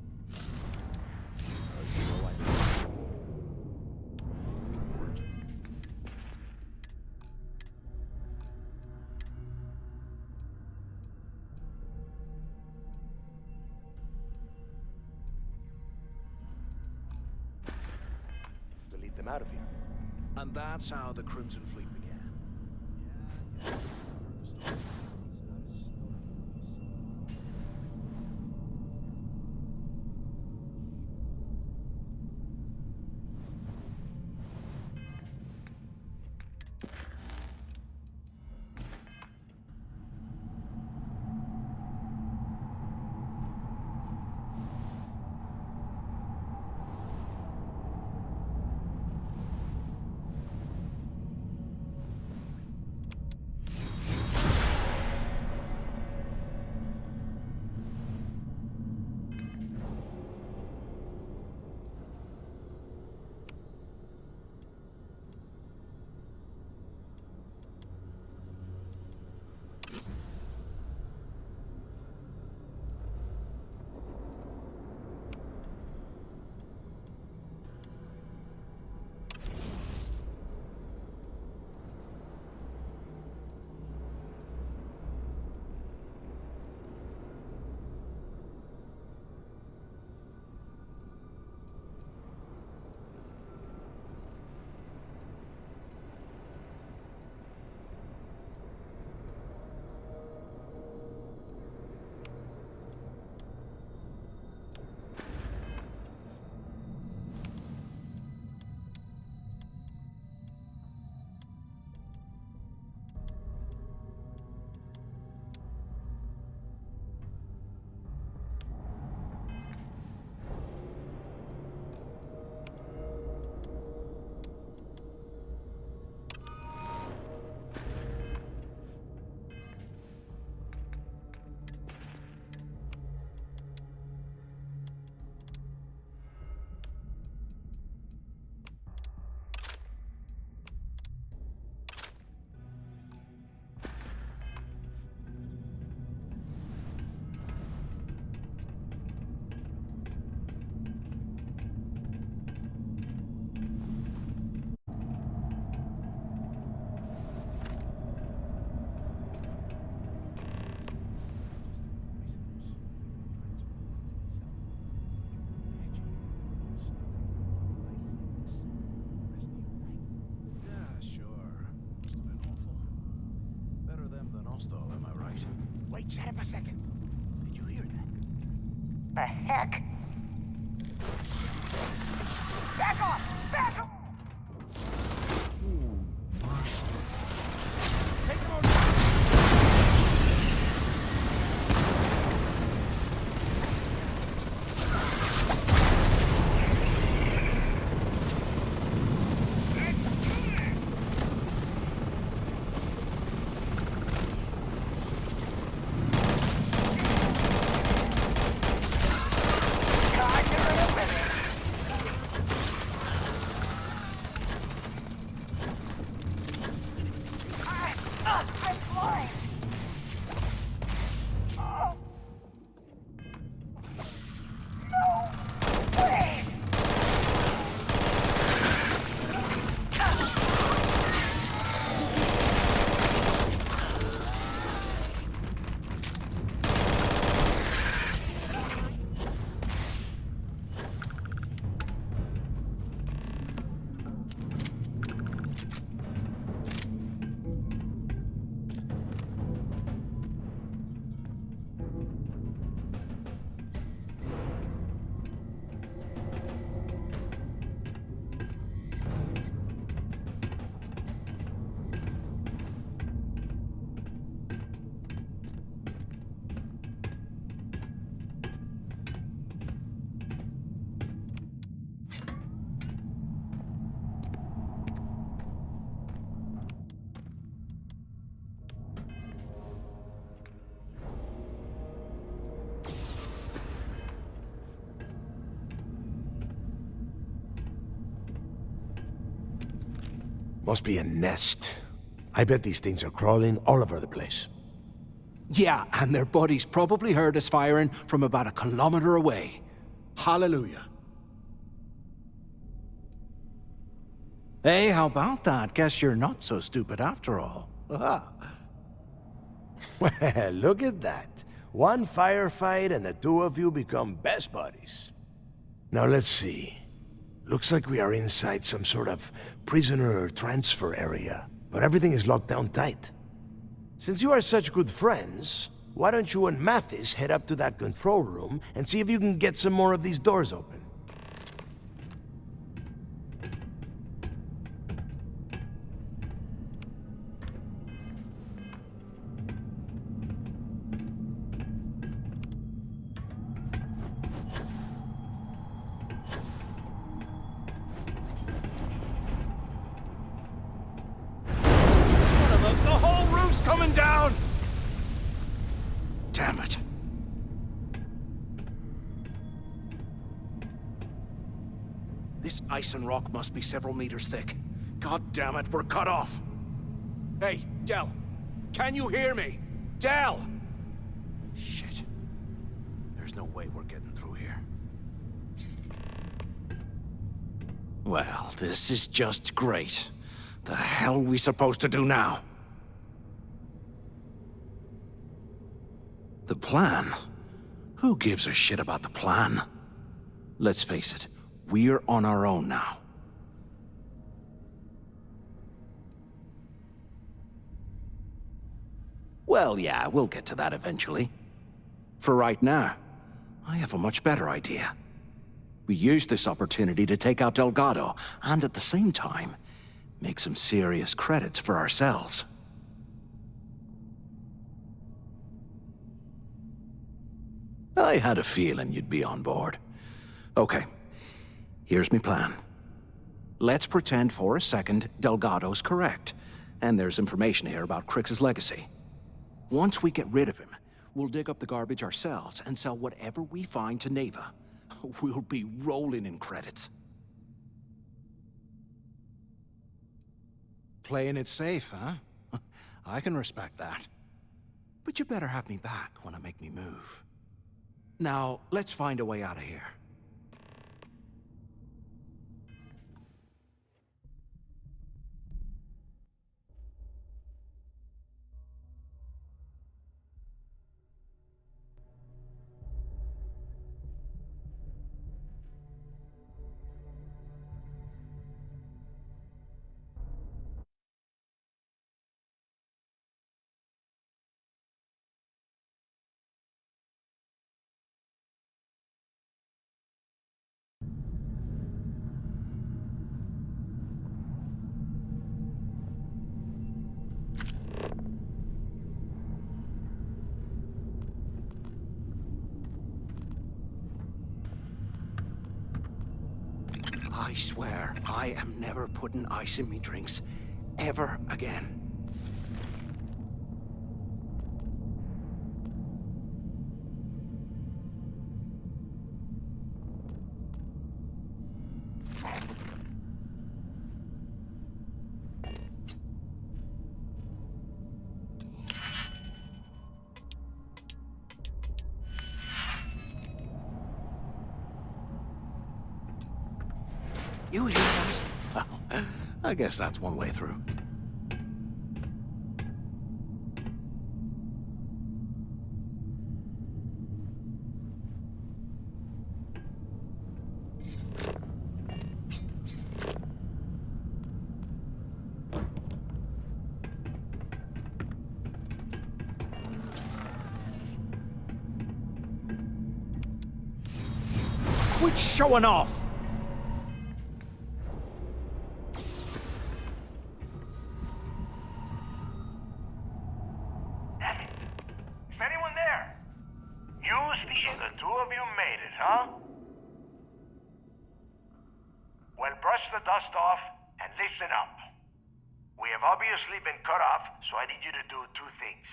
Delete them out of here. And that's how the Crimson Fleet began. Wait, shut up a second. Did you hear that? The heck? Back off! Back off! Take him on. Must be a nest. I bet these things are crawling all over the place. Yeah, and their buddies probably heard us firing from about 1 kilometer away. Hallelujah. Hey, how about that? Guess you're not so stupid after all. Well, look at that. One firefight and the two of you become best buddies. Now let's see. Looks like we are inside some sort of prisoner transfer area, but everything is locked down tight. Since you are such good friends, why don't you and Mathis head up to that control room and see if you can get some more of these doors open? The whole roof's coming down! Damn it. This ice and rock must be several meters thick. God damn it, we're cut off. Hey, Del. Can you hear me? Del! Shit. There's no way we're getting through here. Well, this is just great. The hell are we supposed to do now? The plan? Who gives a shit about the plan? Let's face it, we're on our own now. Well, yeah, we'll get to that eventually. For right now, I have a much better idea. We use this opportunity to take out Delgado, and at the same time, make some serious credits for ourselves. I had a feeling you'd be on board. Okay, here's my plan. Let's pretend for a second Delgado's correct, and there's information here about Crix's legacy. Once we get rid of him, we'll dig up the garbage ourselves and sell whatever we find to Neva. We'll be rolling in credits. Playing it safe, huh? I can respect that. But you better have me back when I make me move. Now, let's find a way out of here. swear I am never putting ice in me drinks ever again. You hear that? Well, I guess that's one way through. Quit showing off! Dust off and listen up. We have obviously been cut off, so I need you to do two things.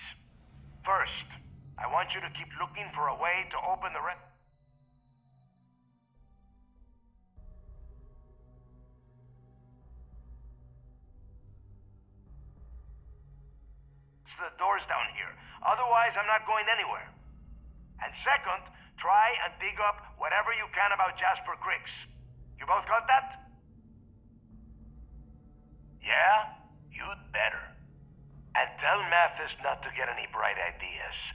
First, I want you to keep looking for a way to open the the doors down here. Otherwise, I'm not going anywhere. And second, try and dig up whatever you can about Jasper Cricks. You both got that? Yeah? You'd better. And tell Mathis not to get any bright ideas.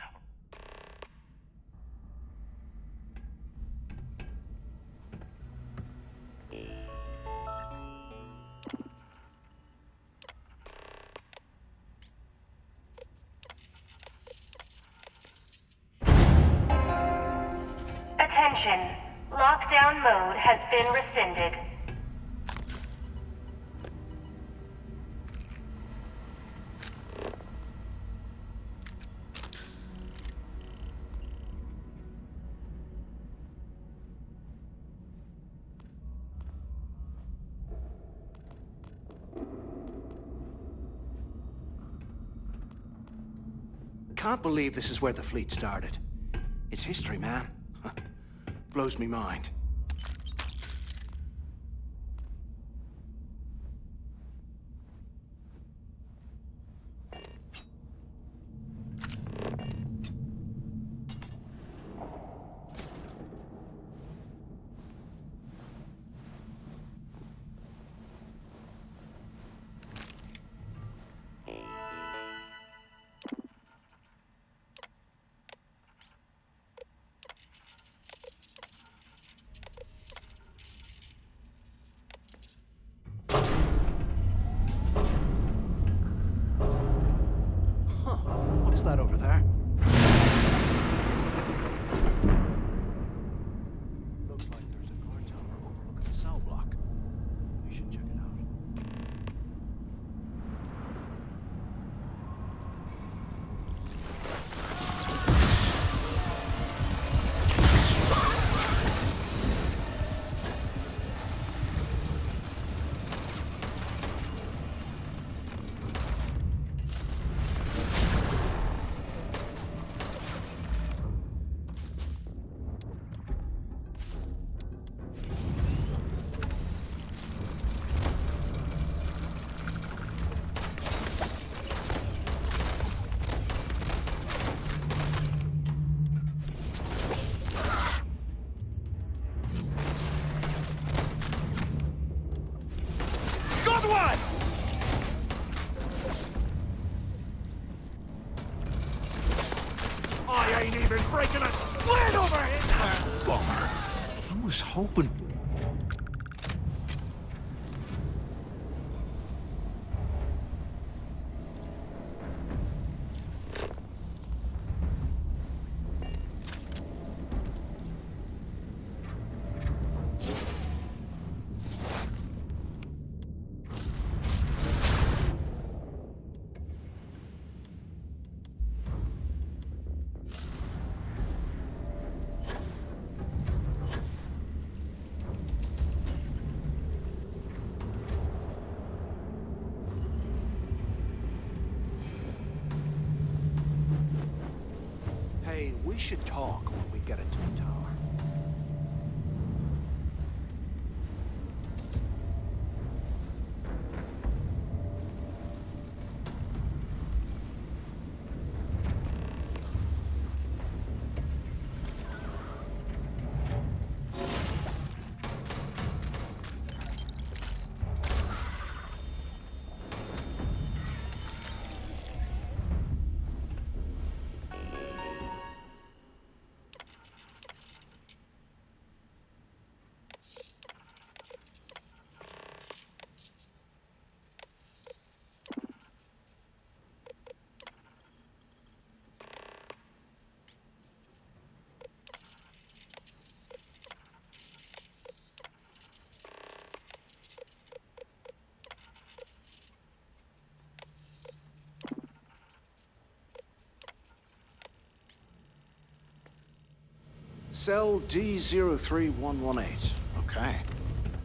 Attention. Lockdown mode has been rescinded. Can't believe this is where the fleet started. It's history, man. Blows me mind. What's that over there? Looks like there's a guard tower overlooking the cell block. We should check it out. I ain't even breaking a sweat over here! Bummer. I was hoping... We should talk when we get into the tower. Cell D03118. Okay.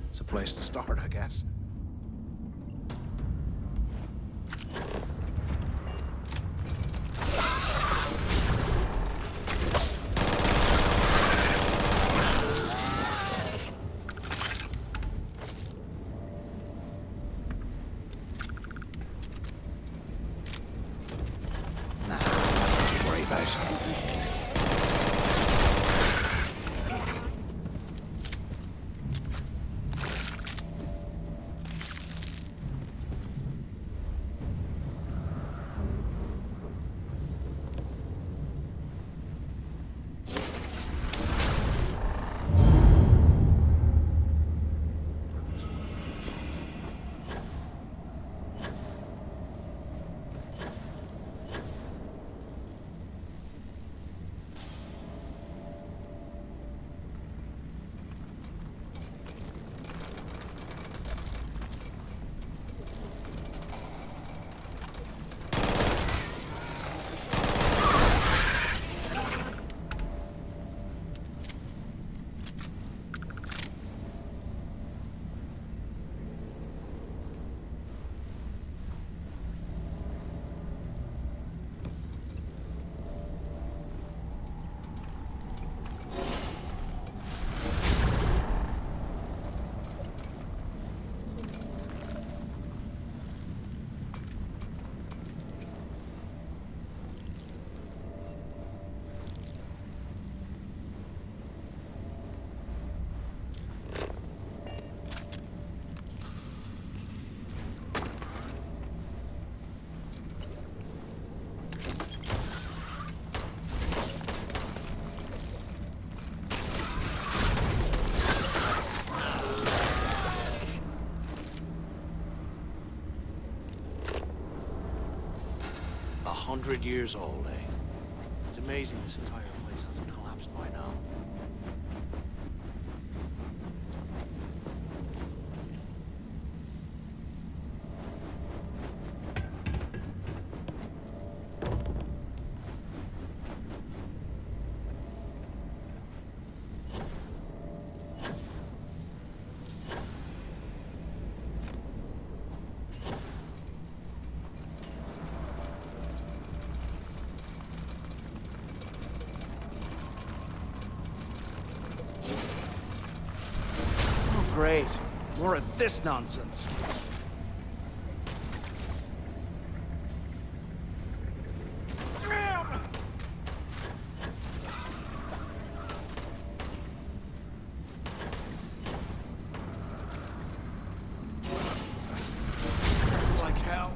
It's a place to start, I guess. Nah, nothing to worry about. $100 old, eh? It's amazing this entire place hasn't collapsed by now. Great. More of this nonsense. Like hell.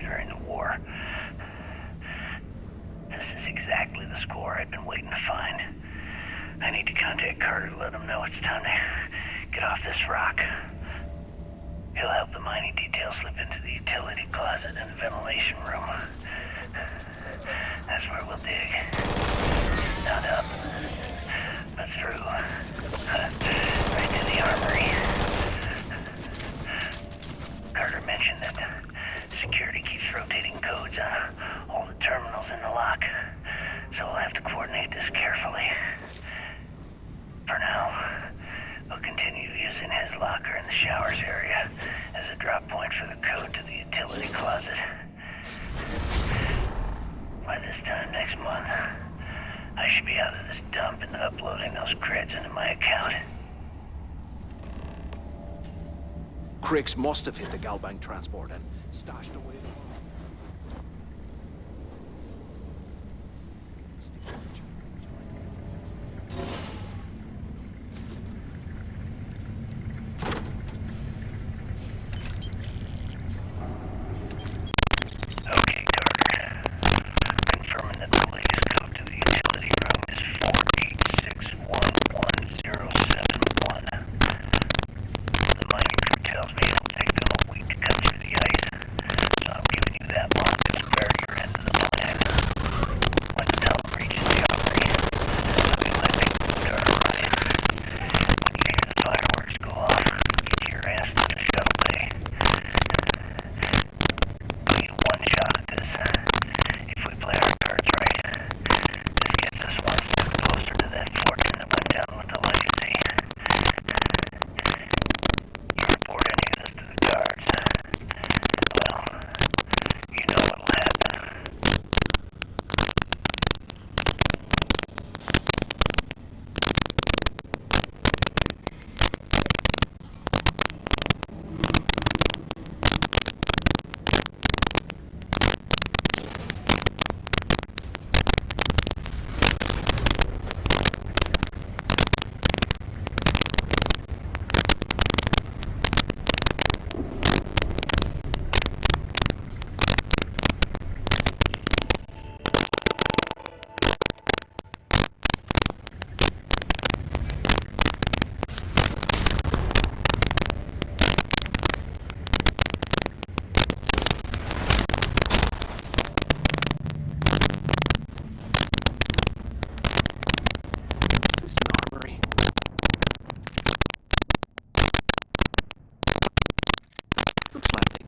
during the war. This is exactly the score I'd been waiting to find. I need to contact Carter to let him know it's time to get off this rock. He'll help the mining detail slip into the utility closet and the ventilation room. That's where we'll dig. Not up, but through. Right to the armory. Carter mentioned that security keeps rotating codes on all the terminals in the lock, so we'll have to coordinate this carefully. For now, we'll continue using his locker in the showers area as a drop point for the code to the utility closet. By this time next month, I should be out of this dump and uploading those creds into my account. Cricks must have hit the Galbank transport and stashed away.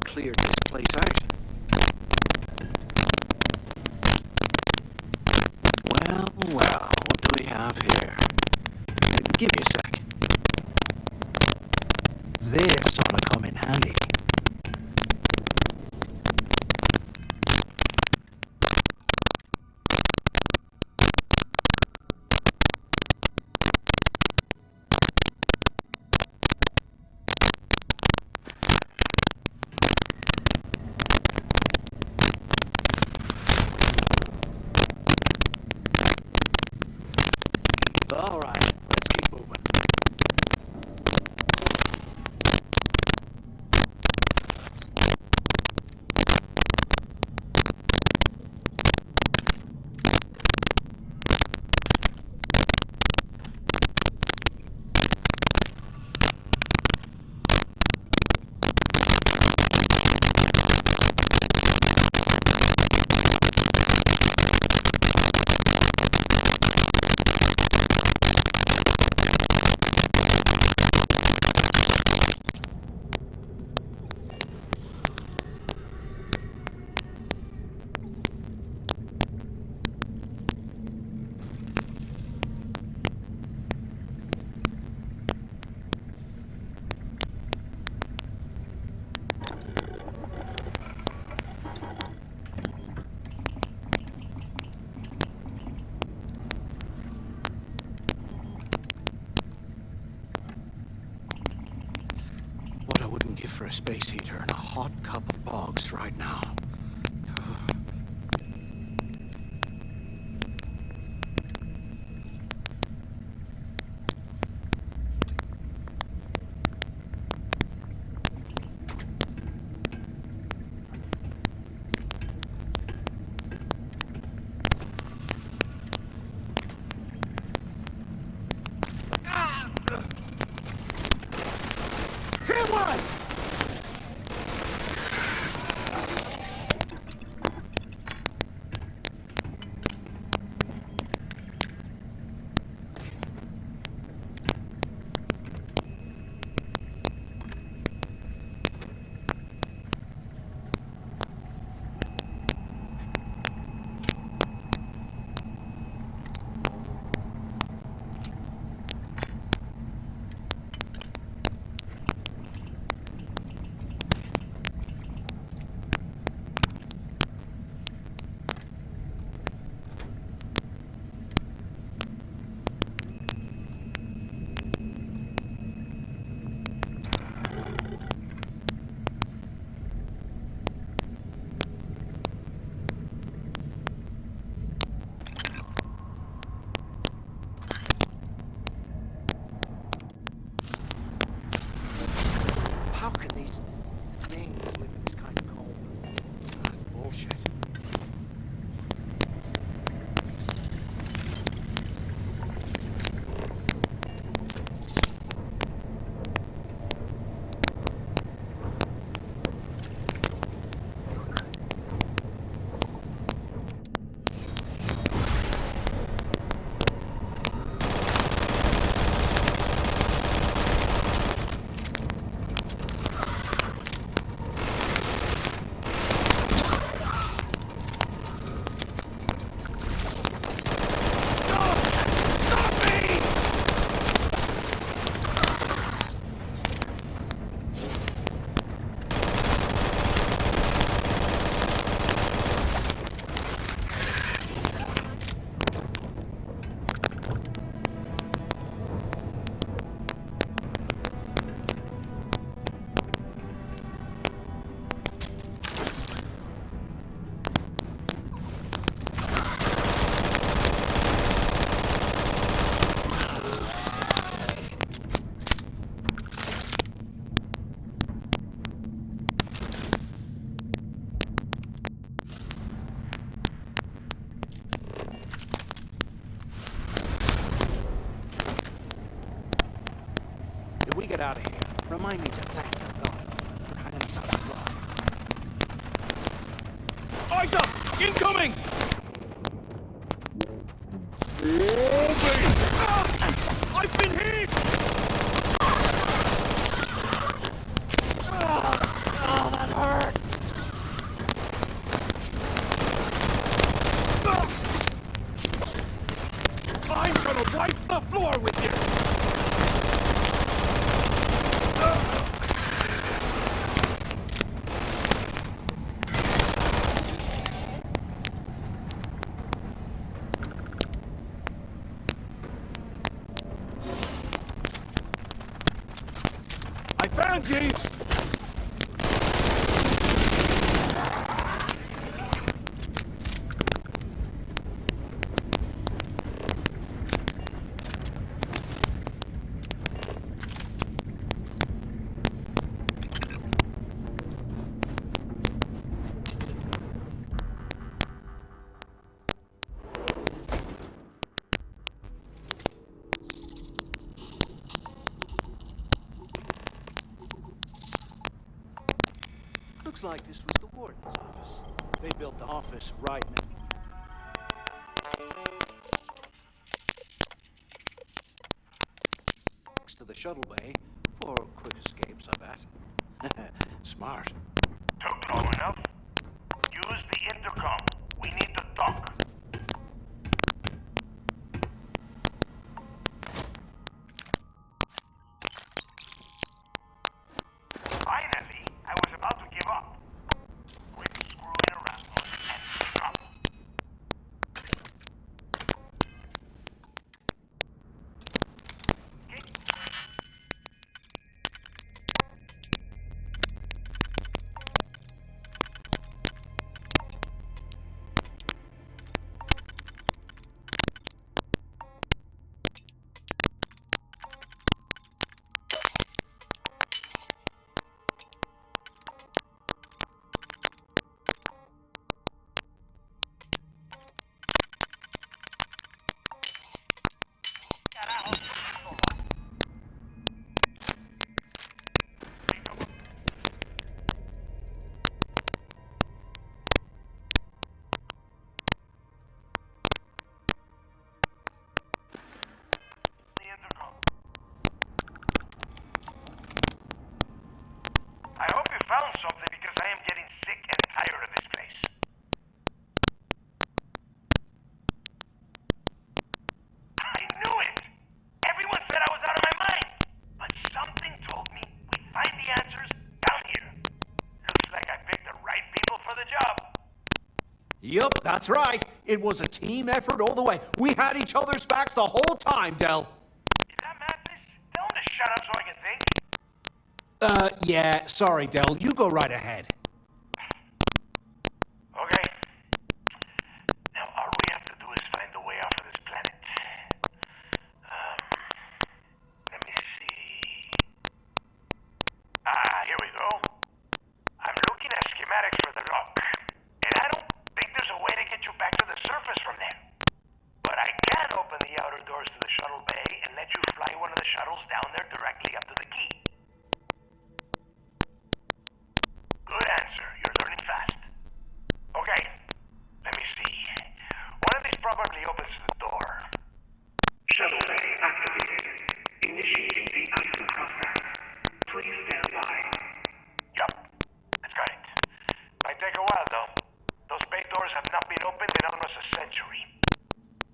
Cleared this place out. Well, what do we have here? Give me a sec. This ought to come in handy. All right, let's keep moving. Give for a space heater and a hot cup of bogs right now. remind me to thank Delgado. Kind of sounds dry. Eyes up! Incoming! I've been hit! Oh, that hurt! I'm gonna wipe the floor with you! I found you! Looks like this was the warden's office. They built the office right next to the shuttle bay for quick escapes, I bet. Smart. Took long enough? Use the intercom. We need to talk. Finally, I was about to give up. Quit screwing around and drop. I hope you found something because I am getting sick and tired of this place. I knew it! Everyone said I was out of my mind. But something told me we'd find the answers down here. Looks like I picked the right people for the job. Yup, that's right. It was a team effort all the way. We had each other's backs the whole time, Del. Is that madness? Tell him to shut up so I can think. Yeah, sorry, Del. You go right ahead. Okay. Now all we have to do is find a way off of this planet. Let me see. Here we go. I'm looking at schematics for the lock. And I don't think there's a way to get you back to the surface from there. But I can open the outer doors to the shuttle bay and let you fly one of the shuttles down there directly up to the key. Good answer. You're learning fast. Okay. Let me see. One of these probably opens the door. Shuttle bay activated. Initiating the item process. Please stand by. Yup. That's got it. Might take a while, though. Those bay doors have not been opened in almost a century.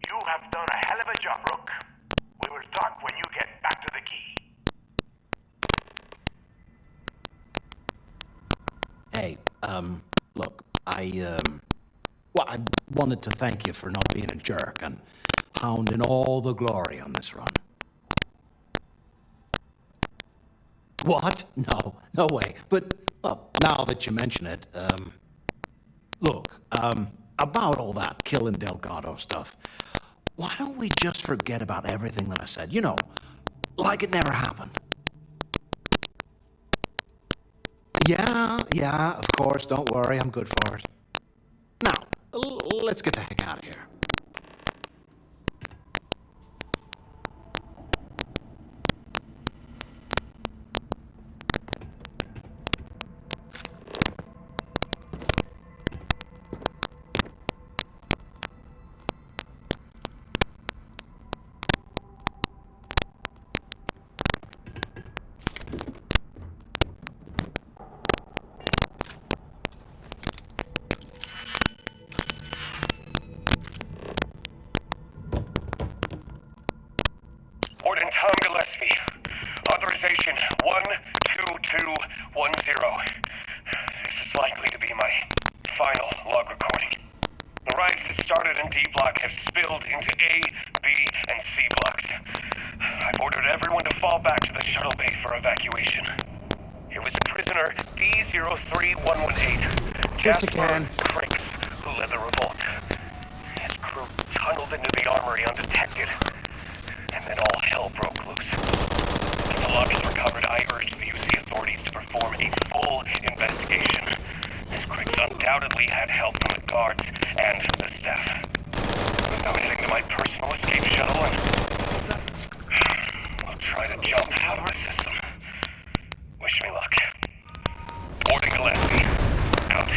You have done a hell of a job, Rook. We will talk when you get back to the key. Hey, look, I wanted to thank you for not being a jerk and hounding all the glory on this run. What? No way. But, well, now that you mention it, look, about all that killing Delgado stuff, why don't we just forget about everything that I said? You know, like it never happened. Yeah, of course, don't worry, I'm good for it. Now, let's get the heck out of here. 03118. Yes, I can. Crakes, who led the revolt. His crew tunneled into the armory undetected, and then all hell broke loose. When the logging recovered, I urged the UC authorities to perform a full investigation. This Crakes undoubtedly had help from the guards and the staff. I'm heading to my personal escape shuttle and I'll try to jump out of the system. Wish me luck. Boarding Gillespie. Out.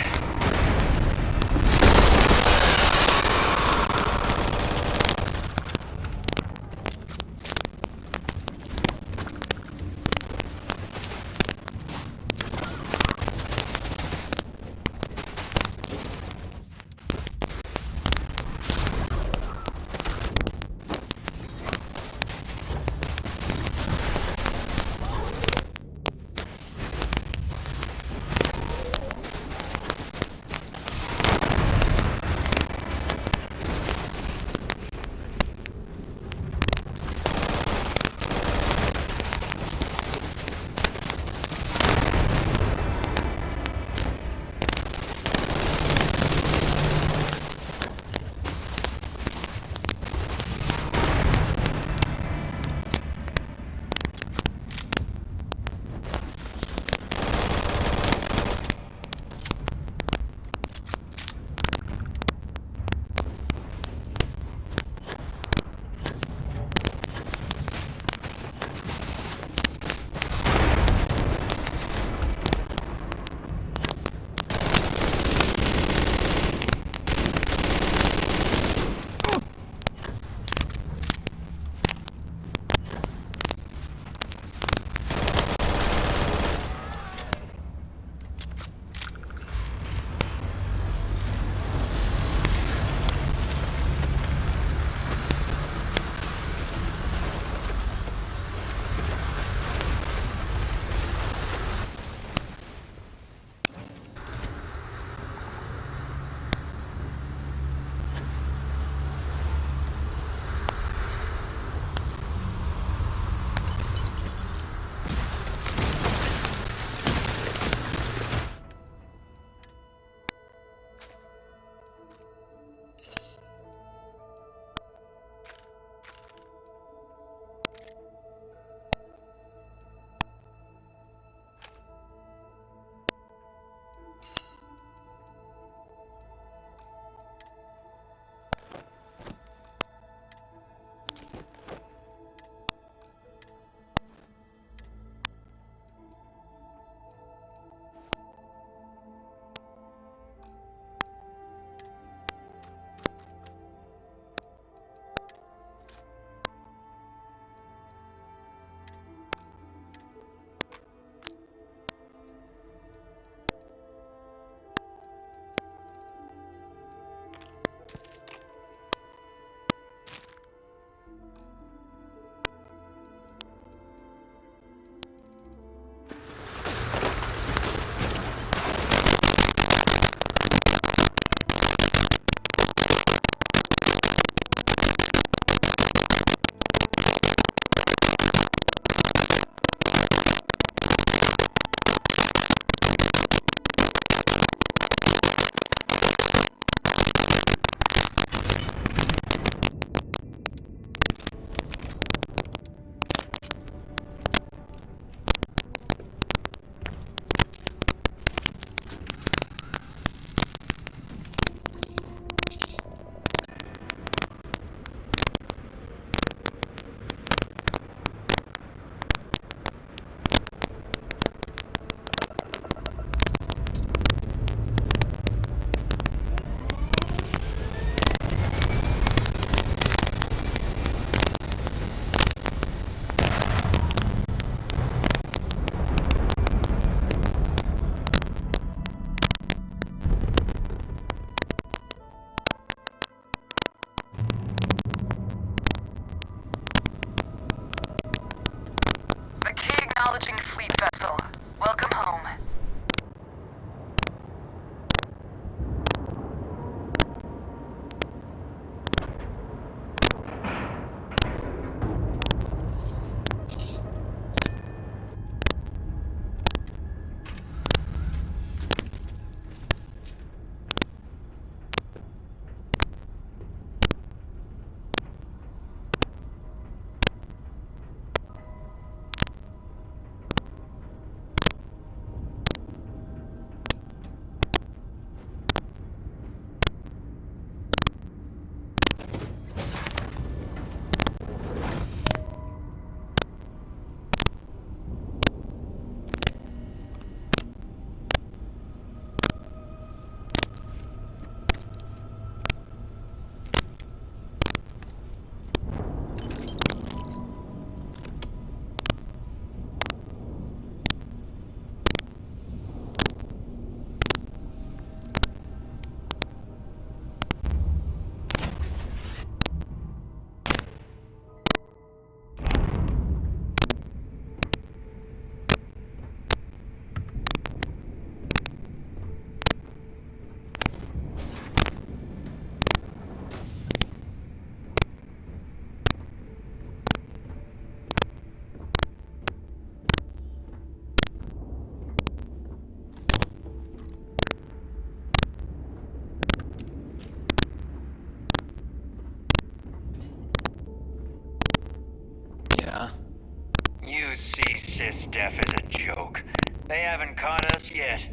death is a joke. They haven't caught us yet.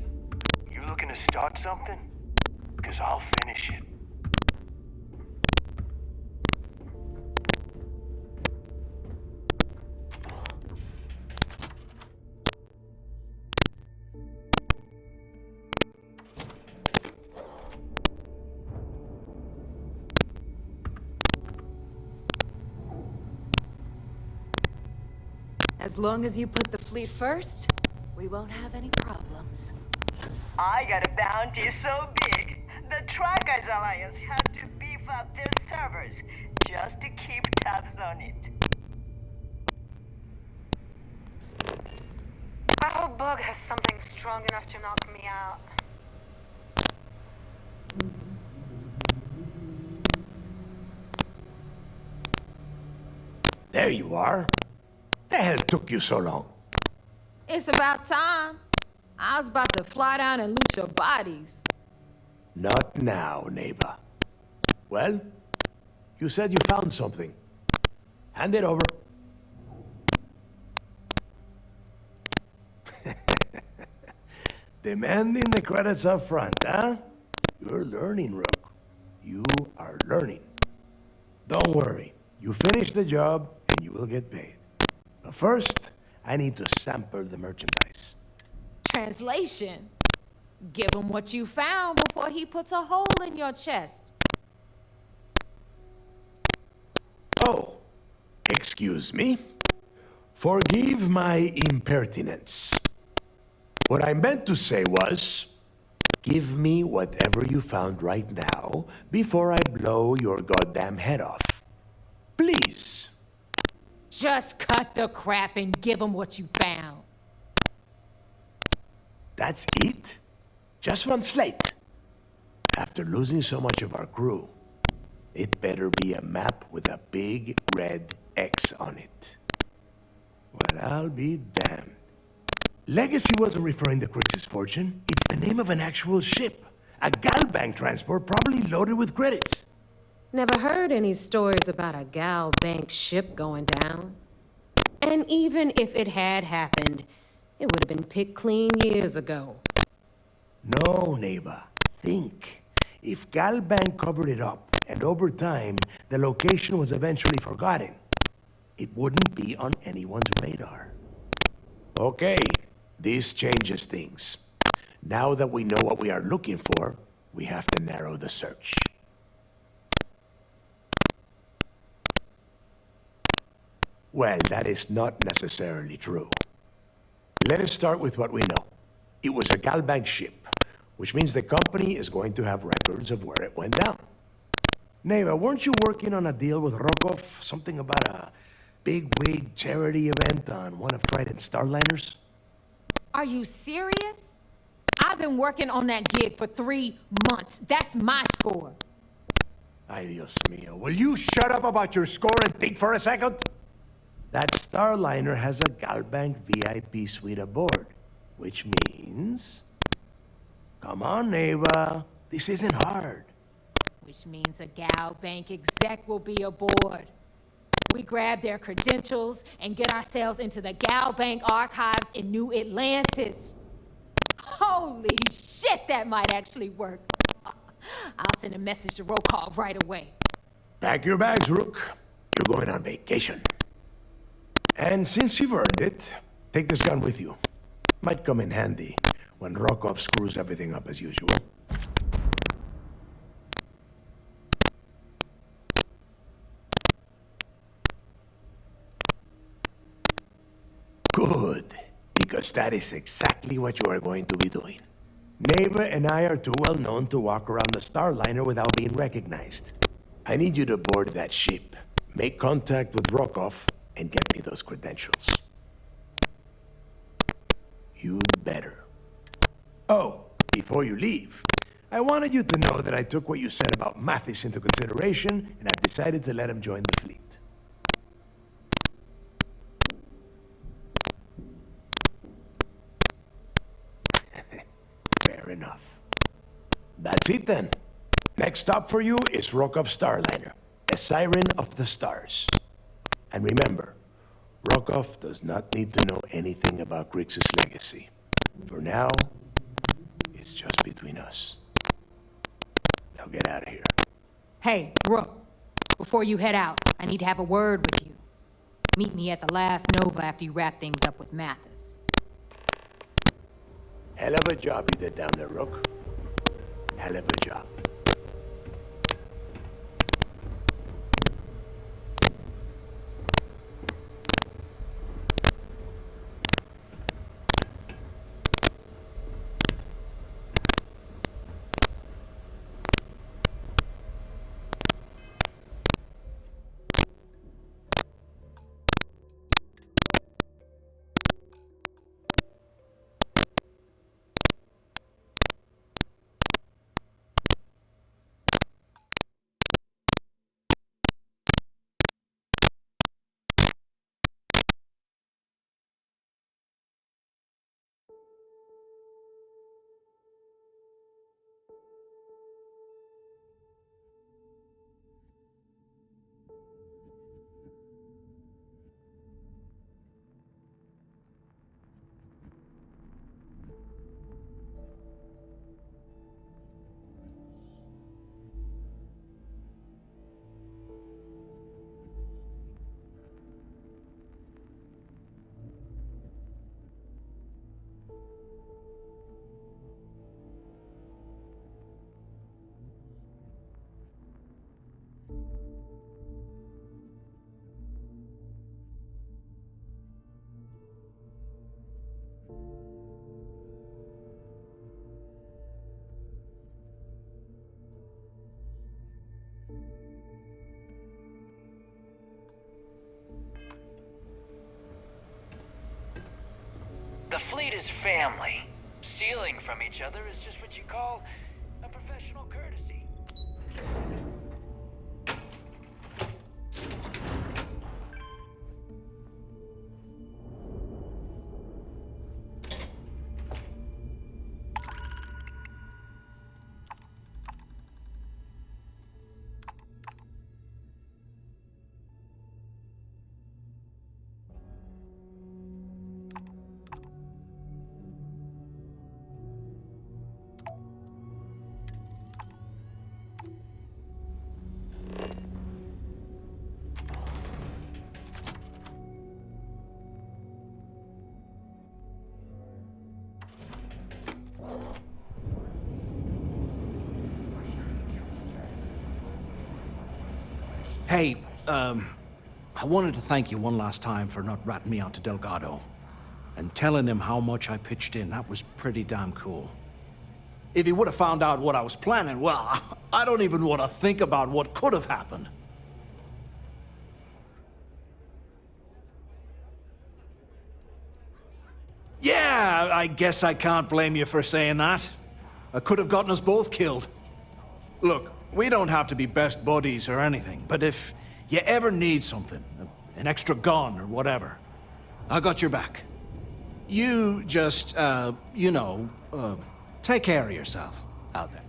You looking to start something? Because I'll finish it. As long as you put the fleet first, we won't have any problems. I got a bounty so big, the Trackers Alliance had to beef up their servers just to keep tabs on it. I hope Bug has something strong enough to knock me out. There you are. The hell took you so long? It's about time. I was about to fly down and loot your bodies. Not now, neighbor. Well, you said you found something. Hand it over. Demanding the credits up front, huh? You're learning, Rook. You are learning. Don't worry. You finish the job, and you will get paid. But first, I need to sample the merchandise. Translation. Give him what you found before he puts a hole in your chest. Oh, excuse me. Forgive my impertinence. What I meant to say was, give me whatever you found right now before I blow your goddamn head off. Please. Just cut the crap and give him what you found. That's it? Just one slate? After losing so much of our crew, it better be a map with a big red X on it. Well, I'll be damned. Legacy wasn't referring to Chris's fortune. It's the name of an actual ship. A Galbank transport probably loaded with credits. Never heard any stories about a Gal Bank ship going down. And even if it had happened, it would have been picked clean years ago. No, Neva. Think. If Galbank covered it up, and over time, the location was eventually forgotten, it wouldn't be on anyone's radar. Okay, this changes things. Now that we know what we are looking for, we have to narrow the search. Well, that is not necessarily true. Let us start with what we know. It was a Galbank ship, which means the company is going to have records of where it went down. Neva, weren't you working on a deal with Rokov? Something about a big-wig charity event on one of Trident's Starliners? Are you serious? I've been working on that gig for 3 months. That's my score. Ay, Dios mío. Will you shut up about your score and think for a second? That Starliner has a Galbank VIP suite aboard, which means... Come on, Neva. This isn't hard. Which means a Gal Bank exec will be aboard. We grab their credentials and get ourselves into the Gal Bank archives in New Atlantis. Holy shit, that might actually work. I'll send a message to Rokov right away. Pack your bags, Rook. You're going on vacation. And since you've earned it, take this gun with you. Might come in handy when Rokov screws everything up as usual. Good, because that is exactly what you are going to be doing. Neva and I are too well known to walk around the Starliner without being recognized. I need you to board that ship, make contact with Rokov, and get me those credentials. You'd better. Oh, before you leave, I wanted you to know that I took what you said about Mathis into consideration, and I've decided to let him join the fleet. Fair enough. That's it then. Next stop for you is Rokov Starliner, a siren of the stars. And remember, Rokov does not need to know anything about Grixis' legacy. For now, it's just between us. Now get out of here. Hey, Rook. Before you head out, I need to have a word with you. Meet me at the last Nova after you wrap things up with Mathis. Hell of a job you did down there, Rook. Hell of a job. The fleet is family. Stealing from each other is just what you call a professional courtesy. Hey, I wanted to thank you one last time for not ratting me out to Delgado. And telling him how much I pitched in. That was pretty damn cool. If he would have found out what I was planning, well, I don't even want to think about what could have happened. Yeah, I guess I can't blame you for saying that. I could have gotten us both killed. Look, we don't have to be best buddies or anything, but if you ever need something, an extra gun or whatever, I got your back. You just, take care of yourself out there.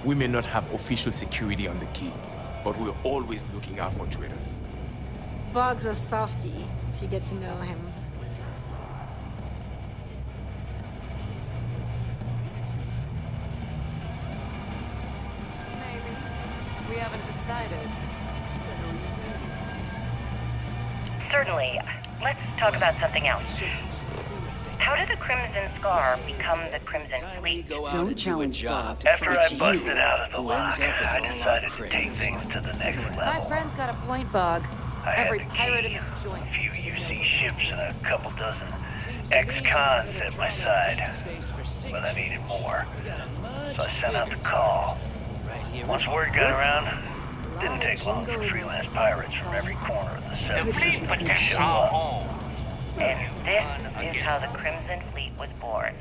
We may not have official security on the key, but we're always looking out for traitors. Bog's a softie, if you get to know him. Maybe. We haven't decided. Certainly. Let's talk about something else. How did the Crimson Scar become the Crimson Fleet? Don't challenge Bob. After I busted out of the lock, I decided to take things to the next My level. friend's got a point, Bog. I had Every the pirate key, in this joint. a few UC ships and a couple dozen ex-cons at my side. But I needed more. So I sent out the call. Once word got around, didn't take long for freelance pirates from every corner of the seven. Please put the show up. And this is how the Crimson Fleet was born.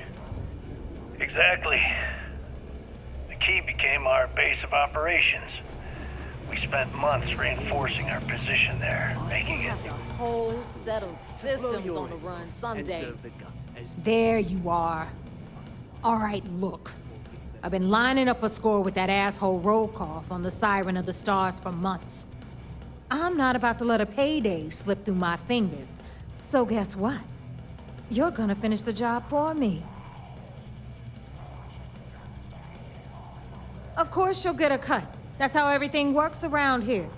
Exactly. key became our base of operations. We spent months reinforcing our position there, making it... The whole settled systems on the run someday. There you are. All right, look. I've been lining up a score with that asshole Rokoff on the Siren of the Stars for months. I'm not about to let a payday slip through my fingers. So guess what? You're gonna finish the job for me. Of course you'll get a cut. That's how everything works around here.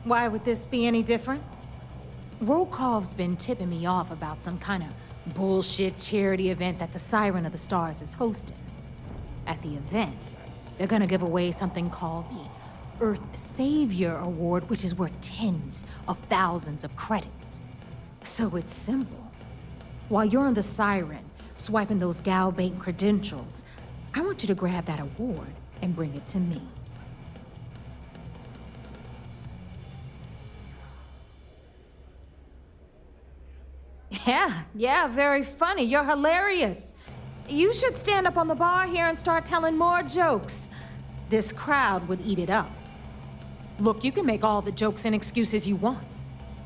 Why would this be any different? Rokoff's been tipping me off about some kind of bullshit charity event that the Siren of the Stars is hosting. At the event, they're gonna give away something called the Earth Savior Award, which is worth tens of thousands of credits. So it's simple. While you're on the Siren, swiping those gal-bait credentials, I want you to grab that award and bring it to me. Yeah, very funny. You're hilarious. You should stand up on the bar here and start telling more jokes. This crowd would eat it up. Look, you can make all the jokes and excuses you want.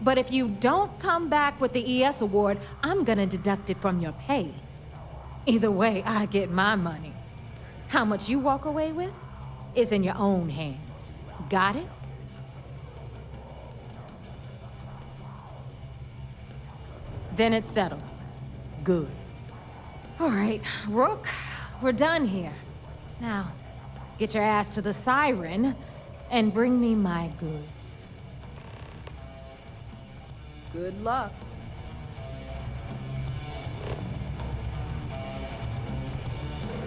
But if you don't come back with the ES award, I'm gonna deduct it from your pay. Either way, I get my money. How much you walk away with is in your own hands. Got it? Then it's settled. Good. All right, Rook, we're done here. Now, get your ass to the Siren and bring me my goods. Good luck.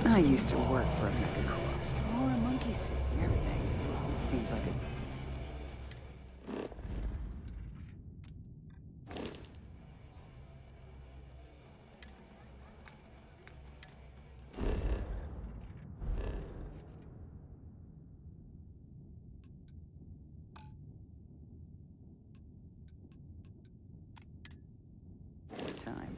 I used to work for a megacorp. Or a monkey suit and everything. Seems like a... time.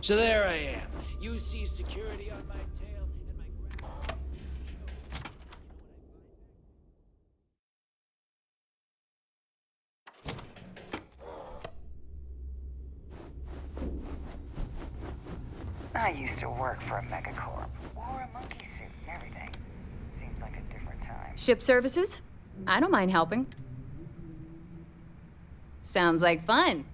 So there I am. You see security on my tail, and my... I used to work for a megacorp. Wore a monkey suit and everything. Seems like a different time. Ship services? I don't mind helping. Sounds like fun.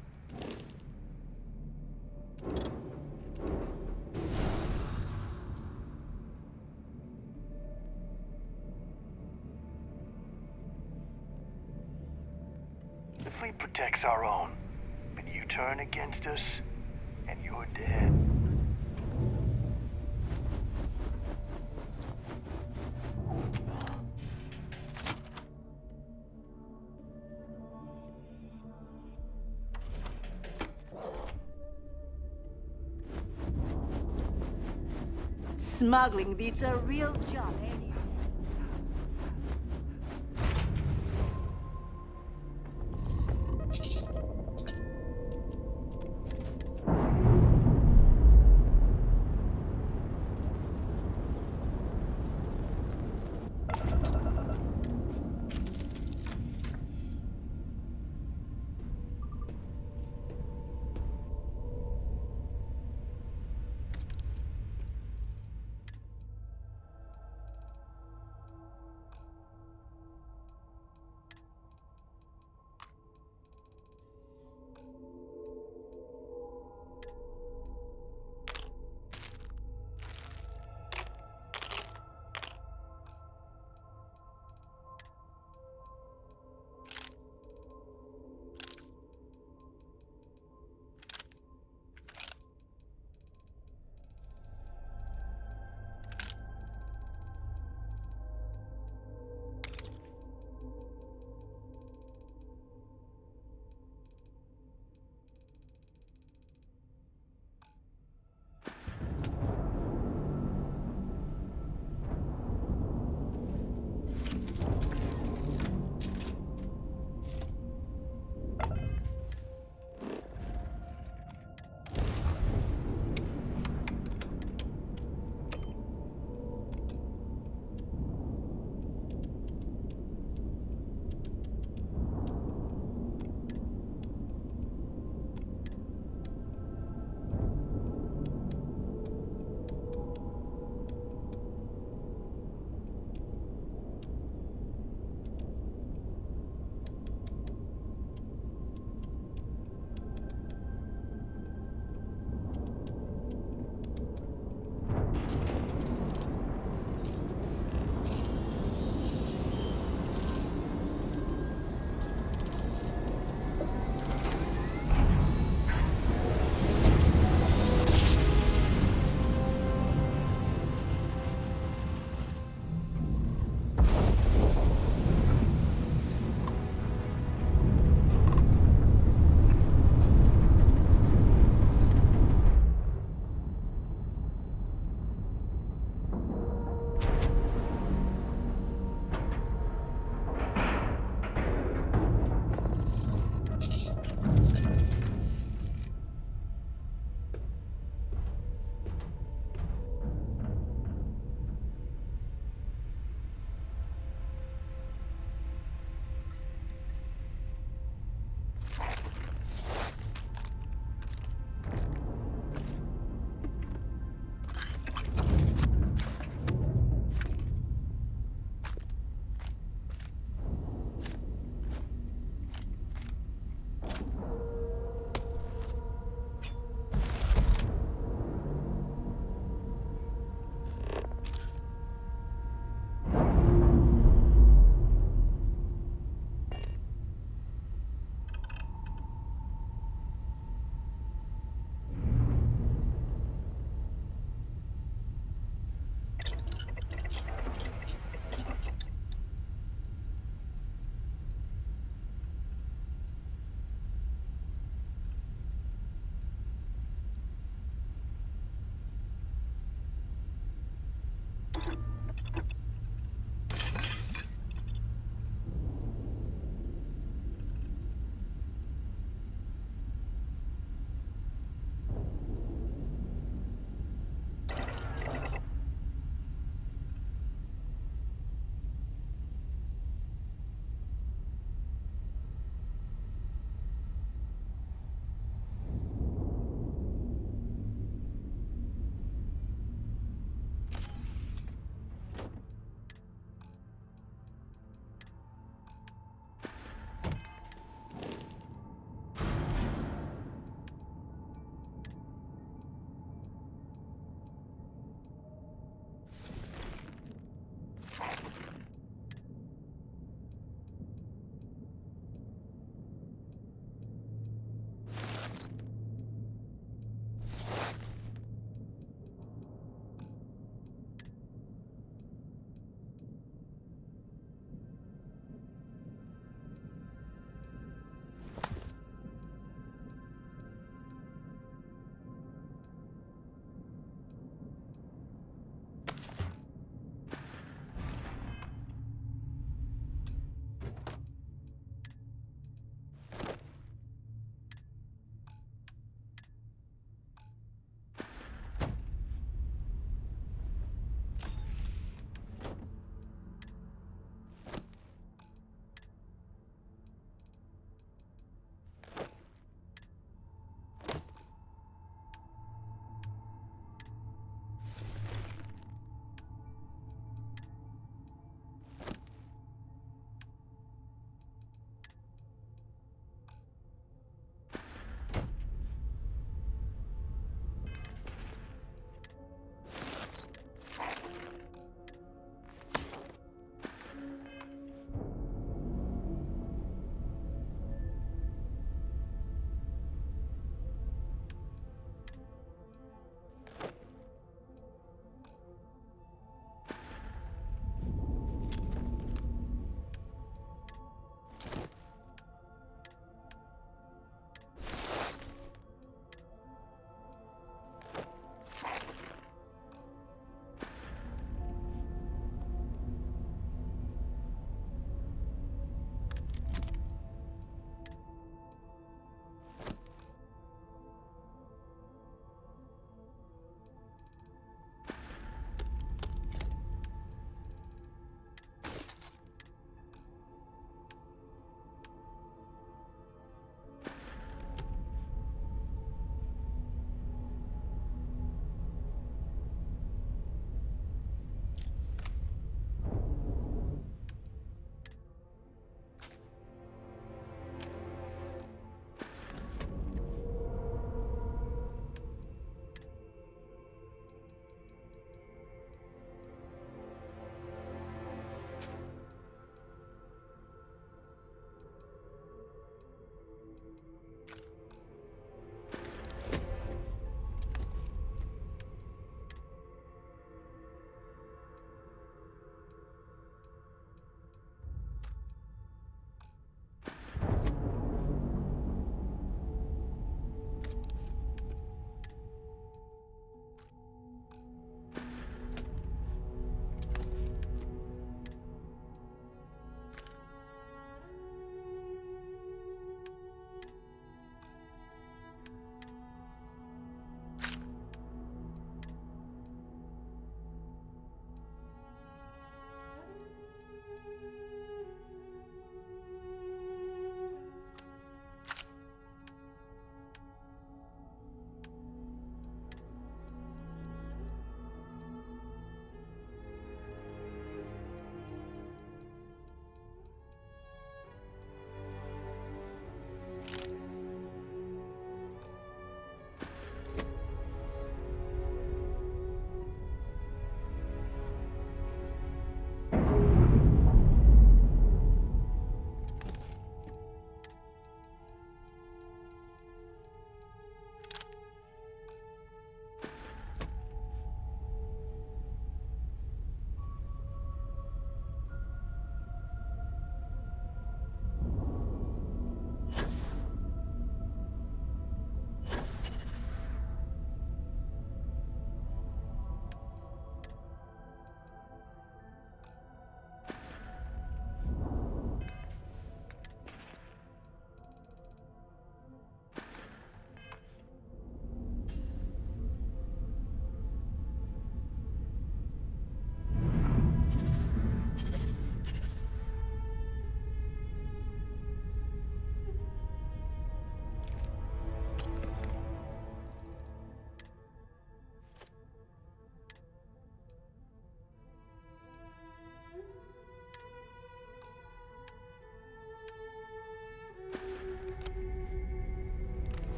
The fleet protects our own, but you turn against us, and you're dead. Smuggling beats a real job any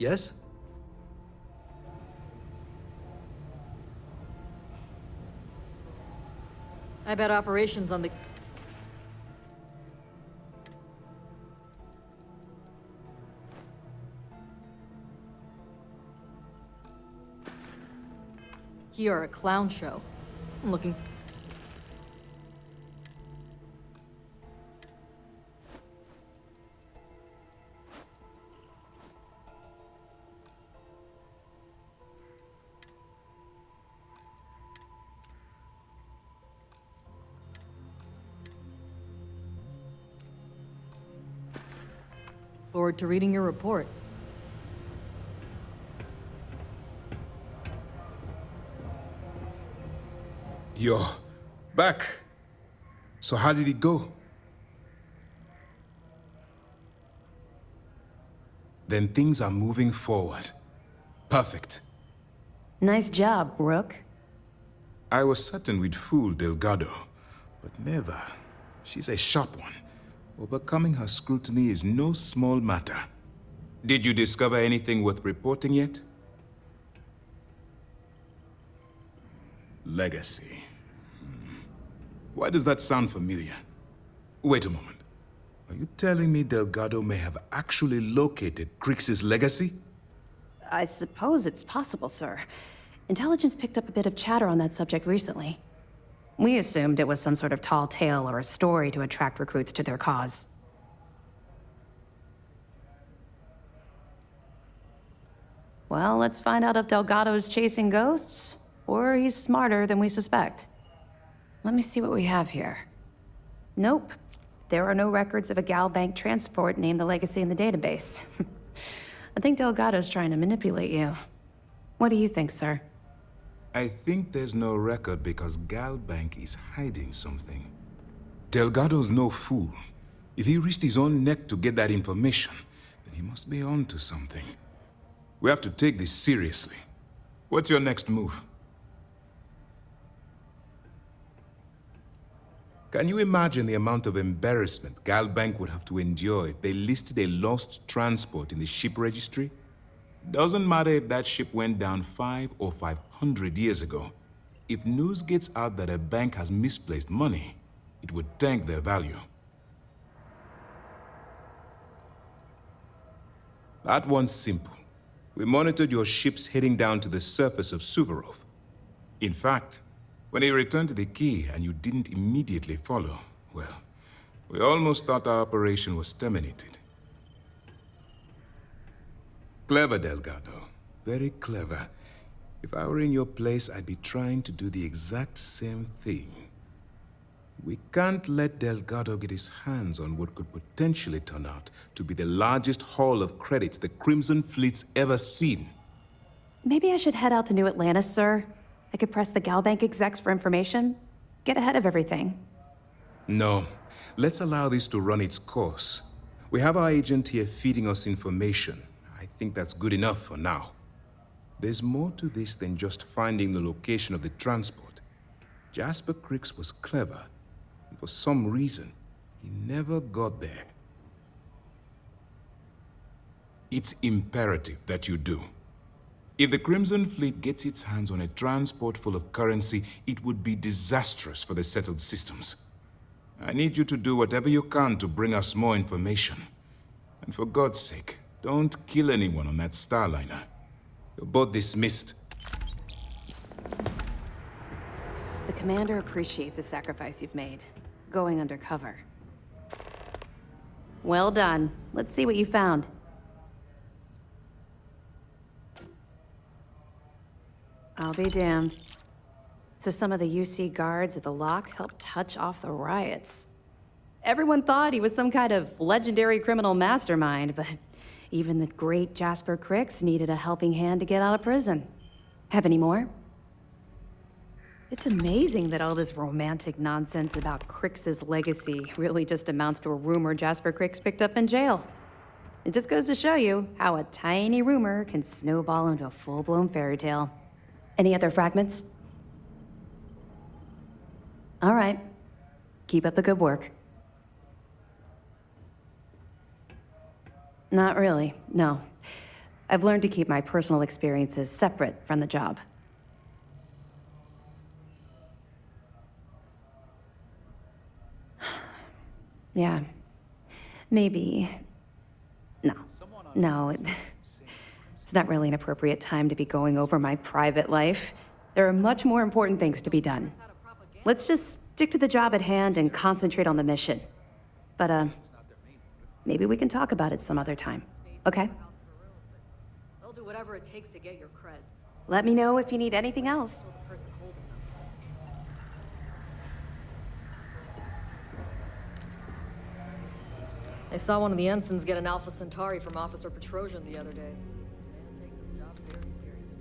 Yes? I bet operations on the... You're a clown show. I'm looking... Forward to reading your report. You're back. So how did it go? Then things are moving forward. Perfect. Nice job, Rook. I was certain we'd fool Delgado, but never. She's a sharp one. Overcoming her scrutiny is no small matter. Did you discover anything worth reporting yet? Legacy. Why does that sound familiar? Wait a moment. Are you telling me Delgado may have actually located Crix's legacy? I suppose it's possible, sir. Intelligence picked up a bit of chatter on that subject recently. We assumed it was some sort of tall tale or a story to attract recruits to their cause. Well, let's find out if Delgado's chasing ghosts, or he's smarter than we suspect. Let me see what we have here. Nope. There are no records of a Gal Bank transport named the Legacy in the database. I think Delgado's trying to manipulate you. What do you think, sir? I think there's no record because Gal Bank is hiding something. Delgado's no fool. If he risked his own neck to get that information, then he must be on to something. We have to take this seriously. What's your next move? Can you imagine the amount of embarrassment Gal Bank would have to endure if they listed a lost transport in the ship registry? Doesn't matter if that ship went down 5 or 500 years ago. If news gets out that a bank has misplaced money, it would tank their value. That one's simple. We monitored your ships heading down to the surface of Suvorov. In fact, when he returned to the key and you didn't immediately follow, well, we almost thought our operation was terminated. Clever, Delgado. Very clever. If I were in your place, I'd be trying to do the exact same thing. We can't let Delgado get his hands on what could potentially turn out to be the largest haul of credits the Crimson Fleet's ever seen. Maybe I should head out to New Atlantis, sir. I could press the Gal Bank execs for information. Get ahead of everything. No. Let's allow this to run its course. We have our agent here feeding us information. I think that's good enough for now. There's more to this than just finding the location of the transport. Jasper Crix was clever, and for some reason, he never got there. It's imperative that you do. If the Crimson Fleet gets its hands on a transport full of currency, it would be disastrous for the settled systems. I need you to do whatever you can to bring us more information. And for God's sake, don't kill anyone on that Starliner. You're both dismissed. The commander appreciates the sacrifice you've made, going undercover. Well done. Let's see what you found. I'll be damned. So some of the UC guards at the lock helped touch off the riots. Everyone thought he was some kind of legendary criminal mastermind, but even the great Jasper Crix needed a helping hand to get out of prison. Have any more? It's amazing that all this romantic nonsense about Crix's legacy really just amounts to a rumor Jasper Crix picked up in jail. It just goes to show you how a tiny rumor can snowball into a full-blown fairy tale. Any other fragments? All right. Keep up the good work. Not really, no. I've learned to keep my personal experiences separate from the job. Yeah. Maybe. No, it's not really an appropriate time to be going over my private life. There are much more important things to be done. Let's just stick to the job at hand and concentrate on the mission. But, maybe we can talk about it some other time, okay? They'll do whatever it takes to get your creds. Let me know if you need anything else. I saw one of the ensigns get an Alpha Centauri from Officer Petrosian the other day. Man takes his job very seriously.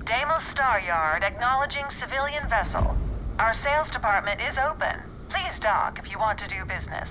Deimos Star Yard acknowledging civilian vessel. Our sales department is open. Please dock if you want to do business.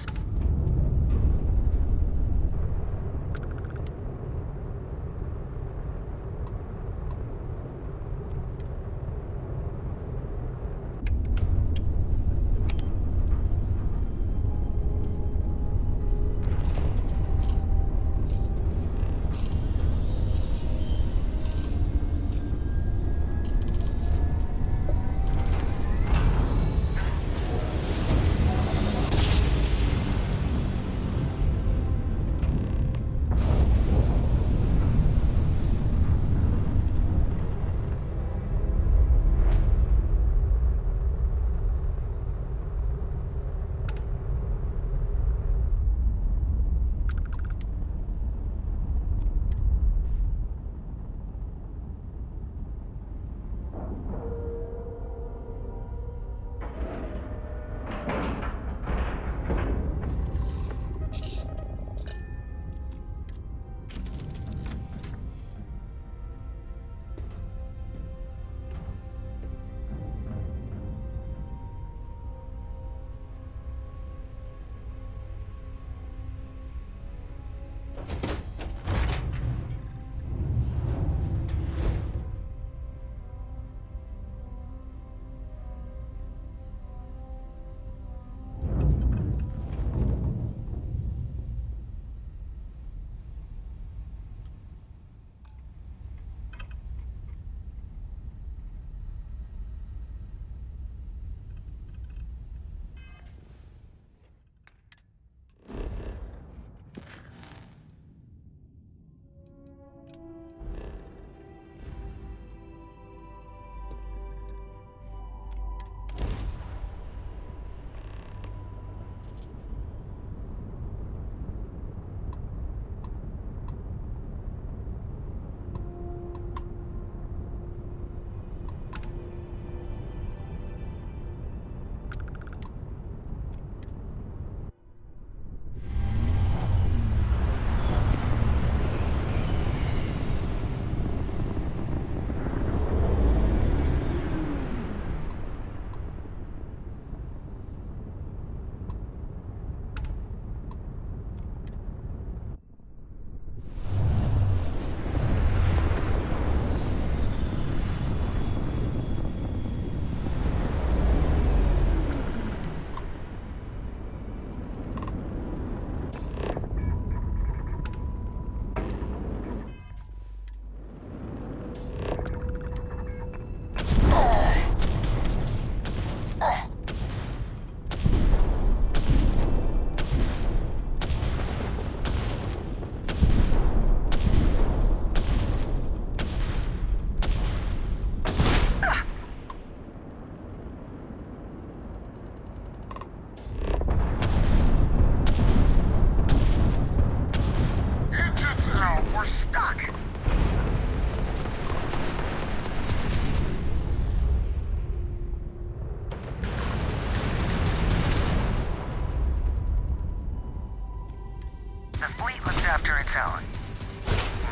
its own.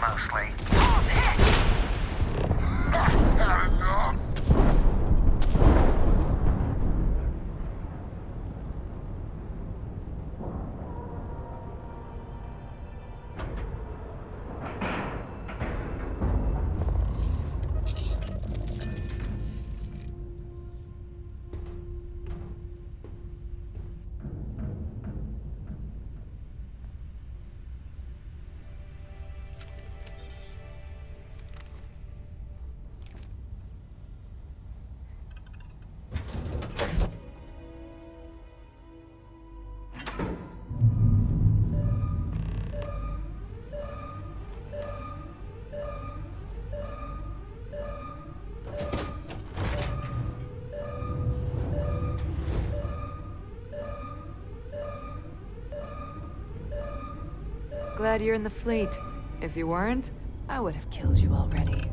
Mostly. Glad you're in the fleet. If you weren't, I would have killed you already.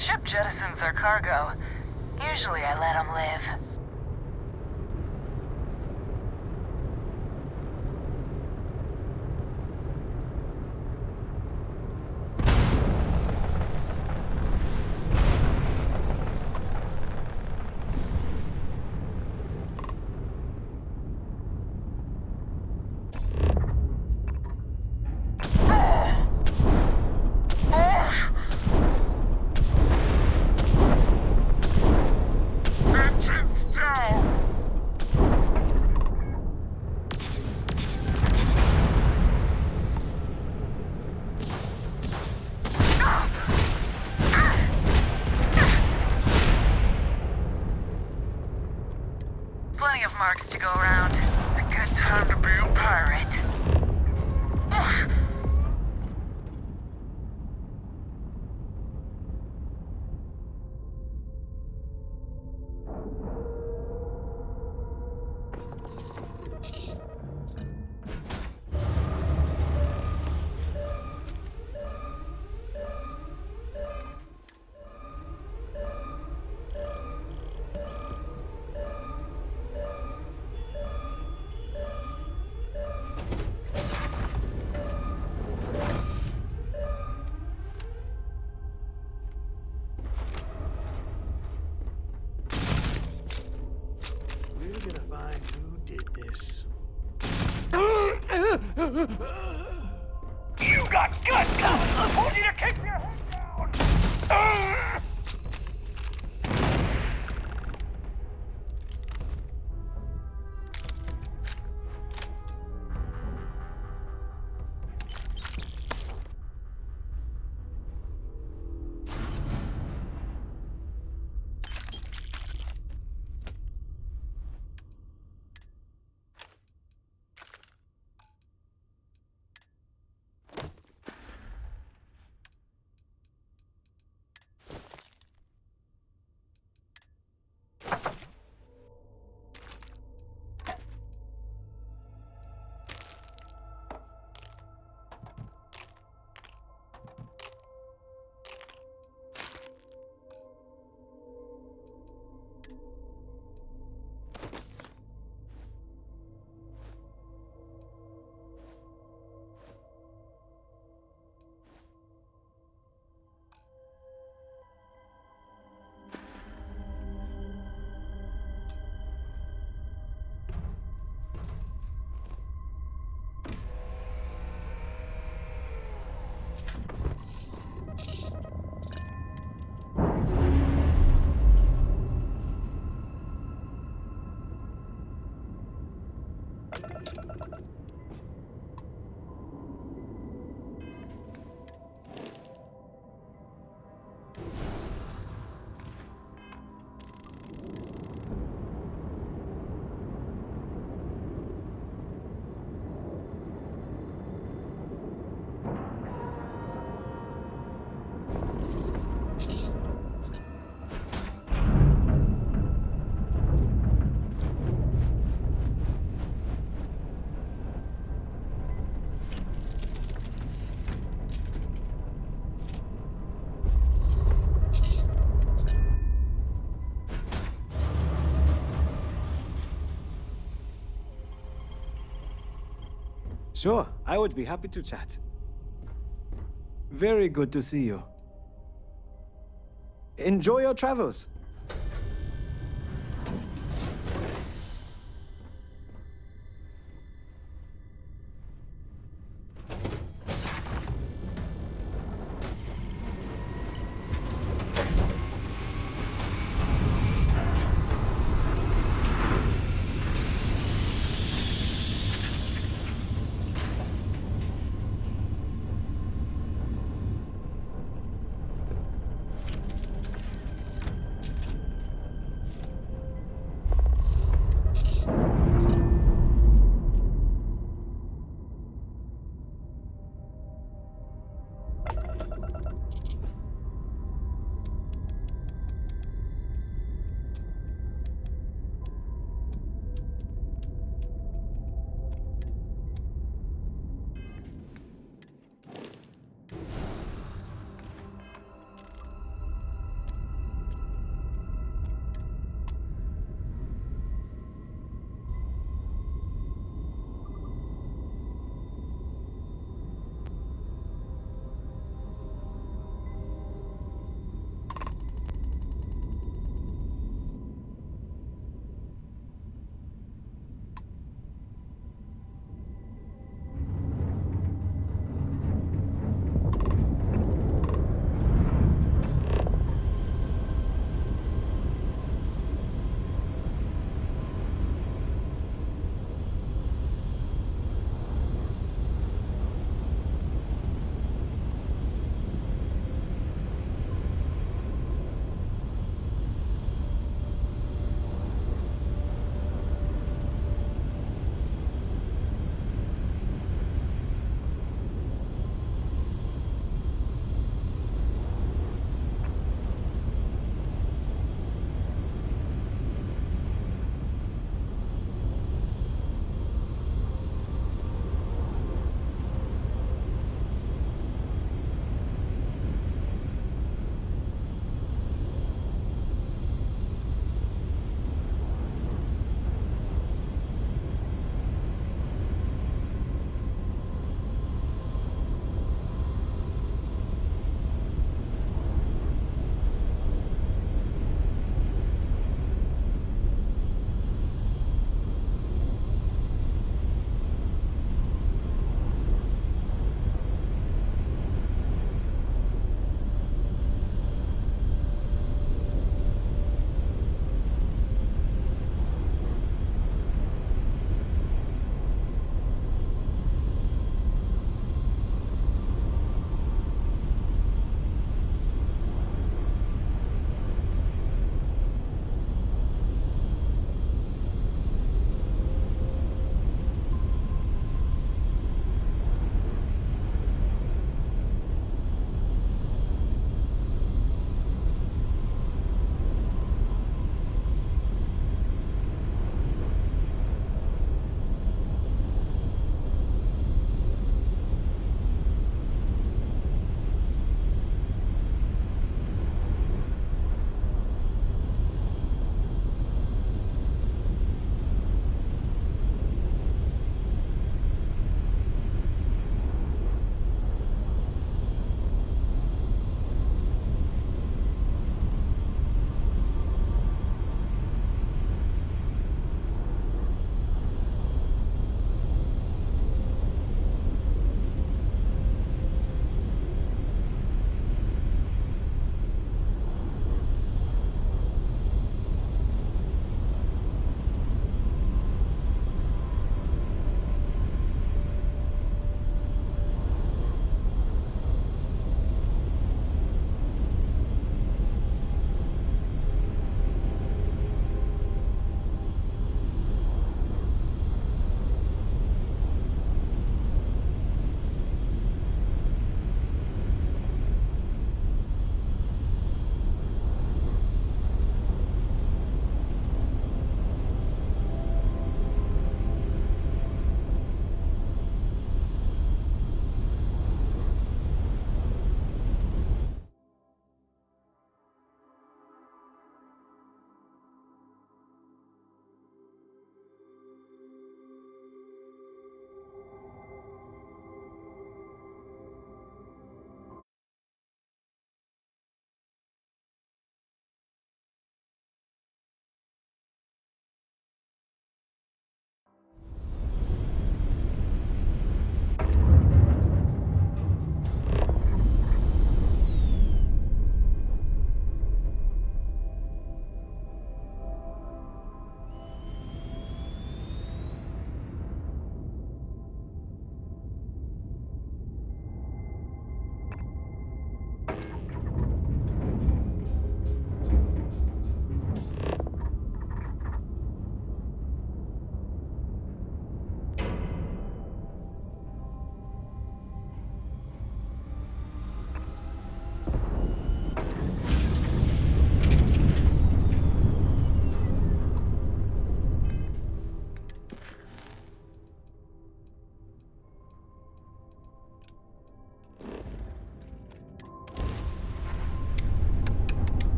ship jettisons their cargo, usually I let them live. Plenty of marks to go around. A good time to be a pirate. We're gonna find who did this. You got guts, Colin! I told you to keep your head down! Sure, I would be happy to chat. Very good to see you. Enjoy your travels.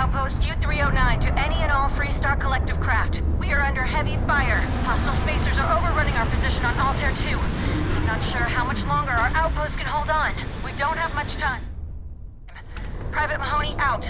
Outpost U-309 to any and all Freestar Collective craft. We are under heavy fire. Hostile spacers are overrunning our position on Altair 2. I'm not sure how much longer our outpost can hold on. We don't have much time. Private Mahoney out.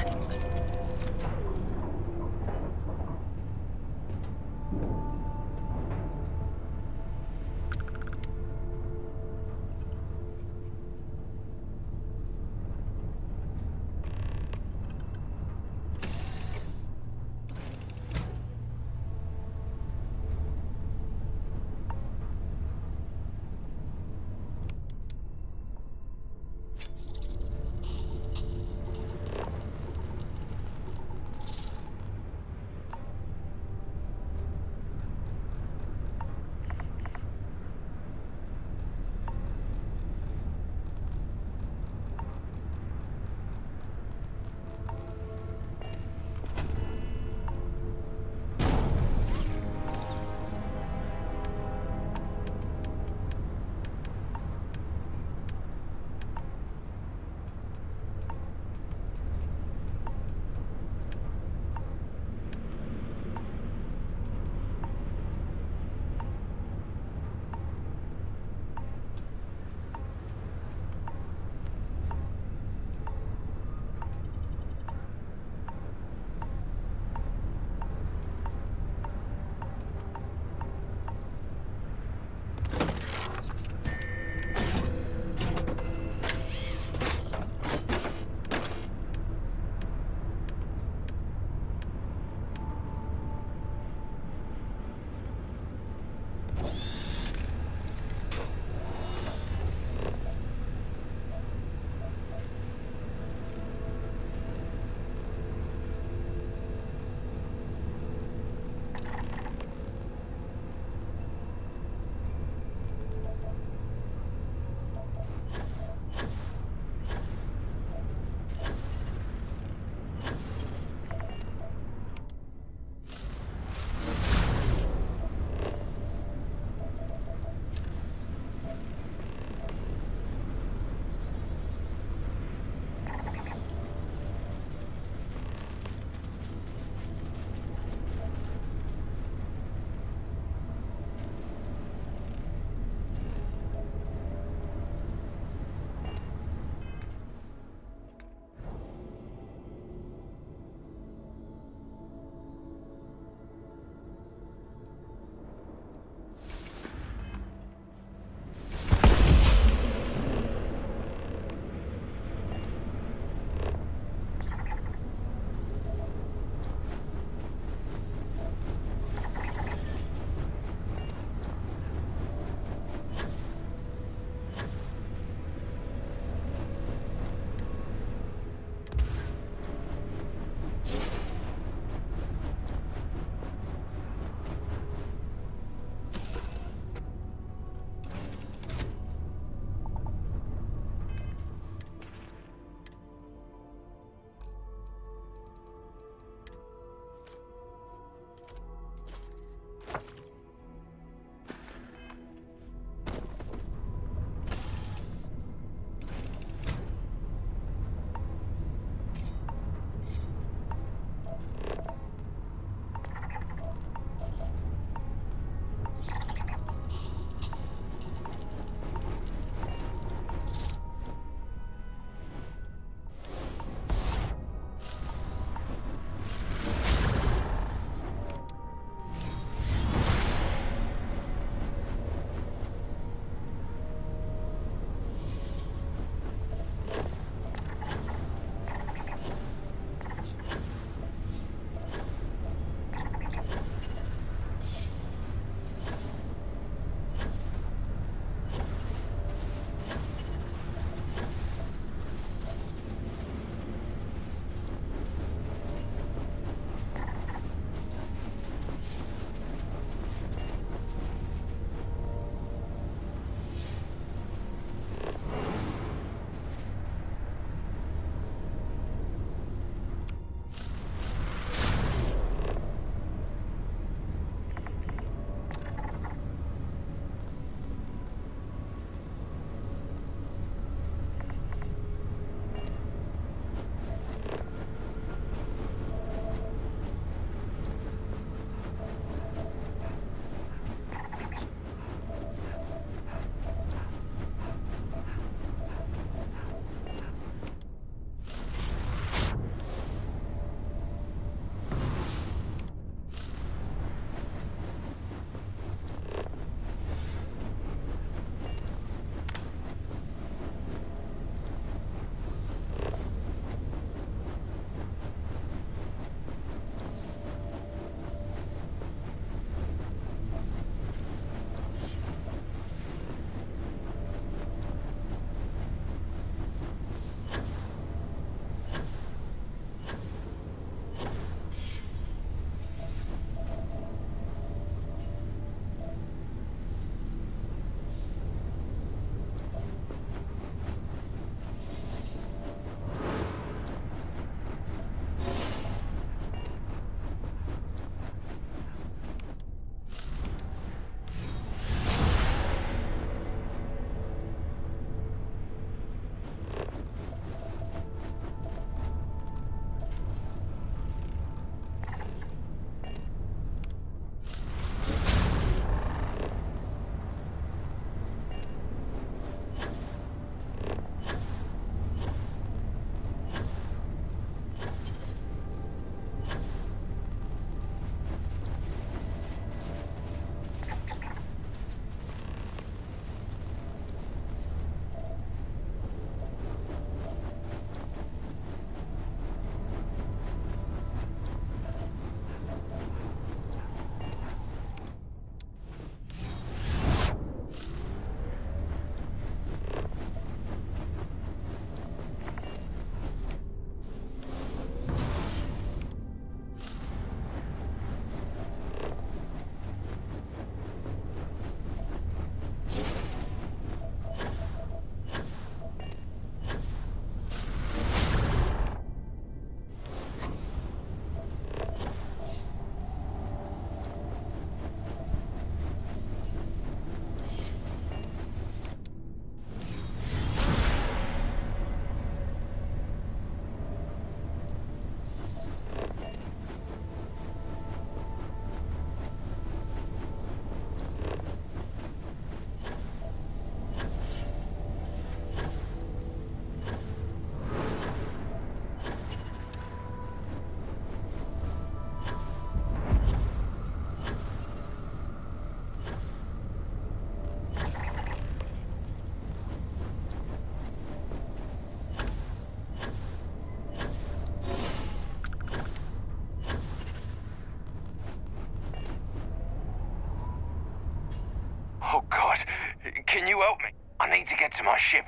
Can you help me? I need to get to my ship.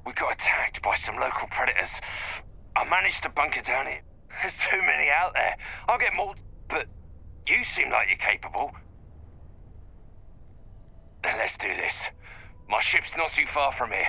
We got attacked by some local predators. I managed to bunker down here. There's too many out there. I'll get more, but you seem like you're capable. Then let's do this. My ship's not too far from here.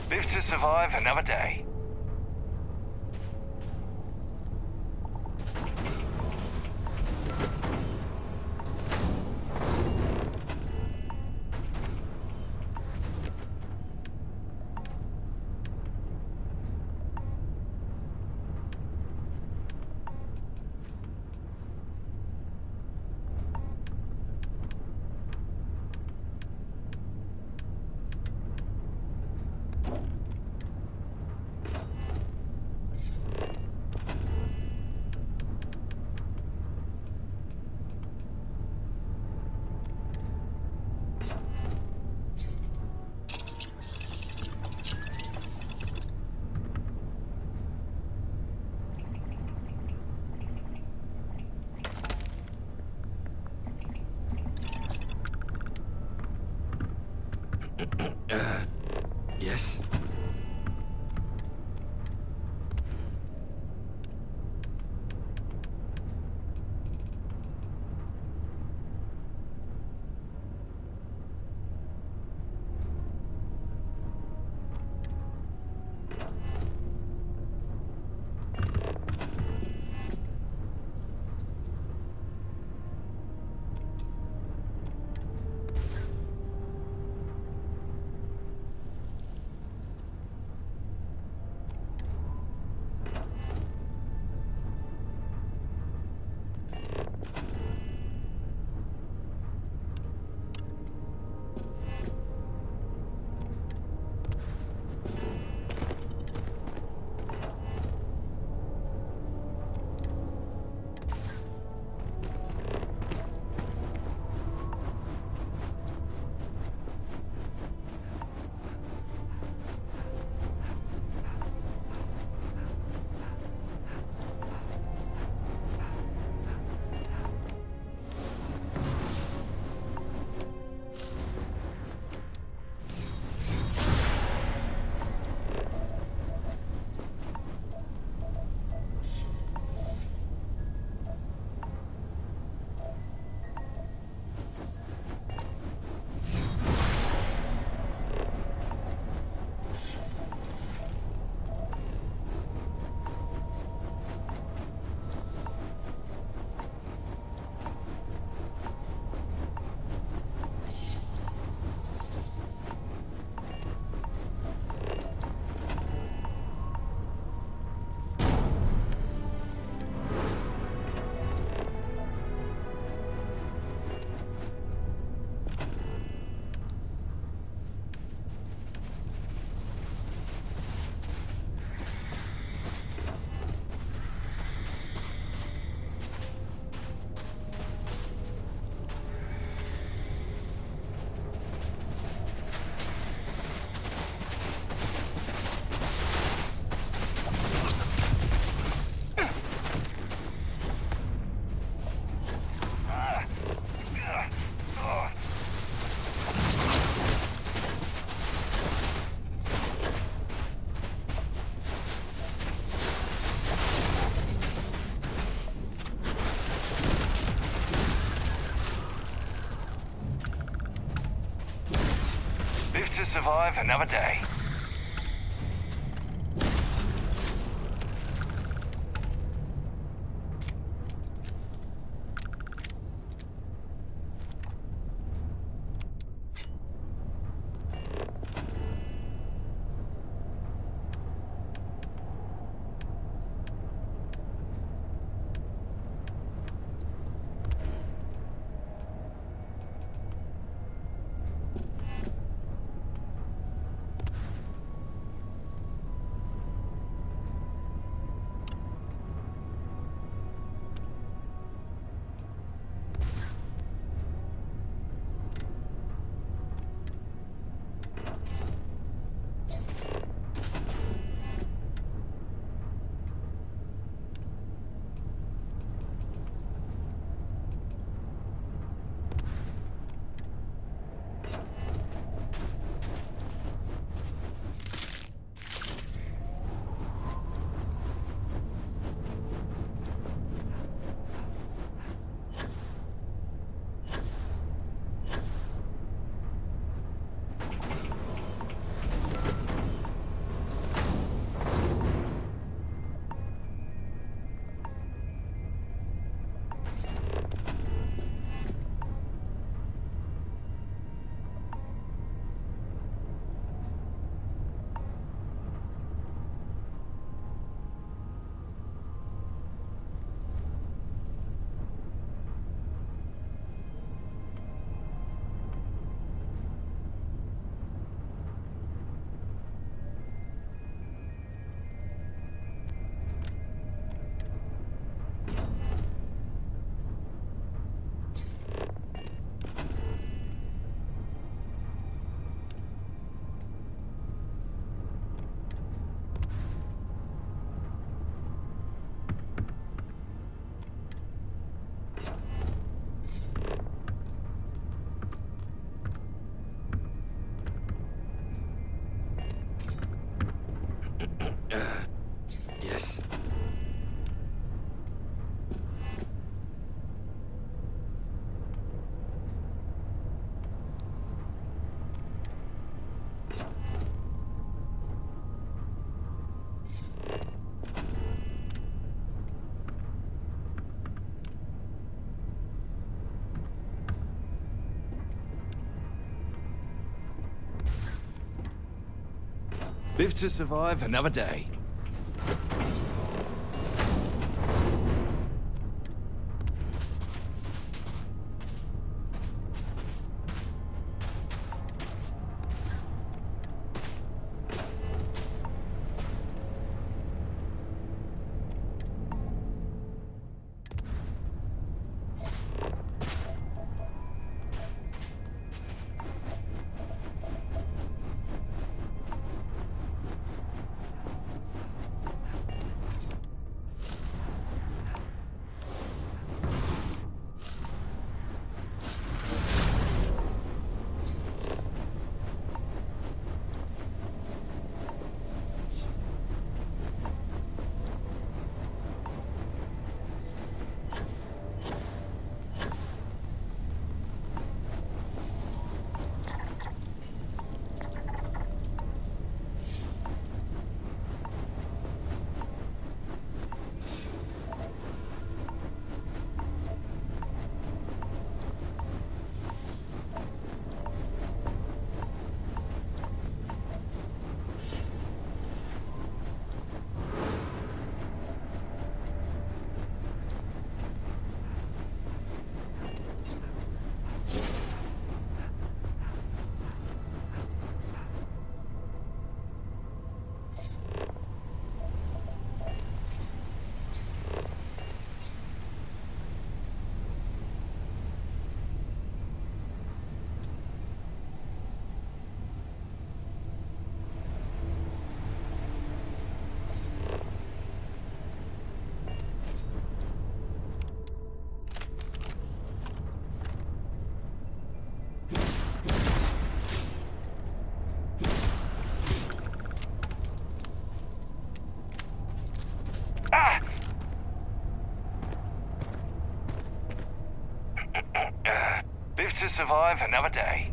Live to survive another day. Yes? Live to survive another day. Live to survive another day. Live to survive another day.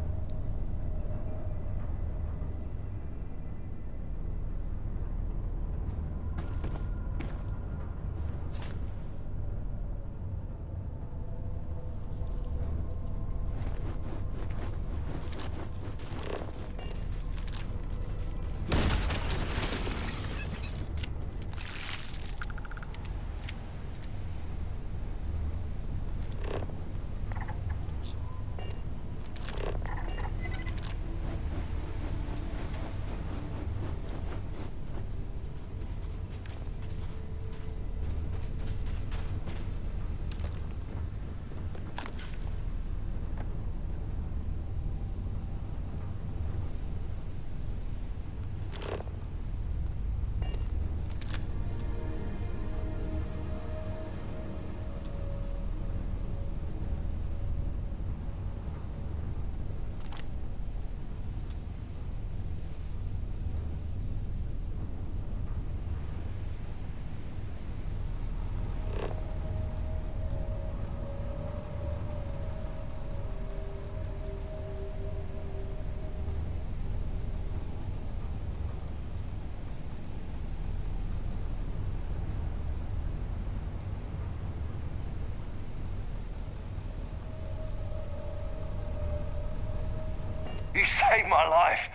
You saved my life.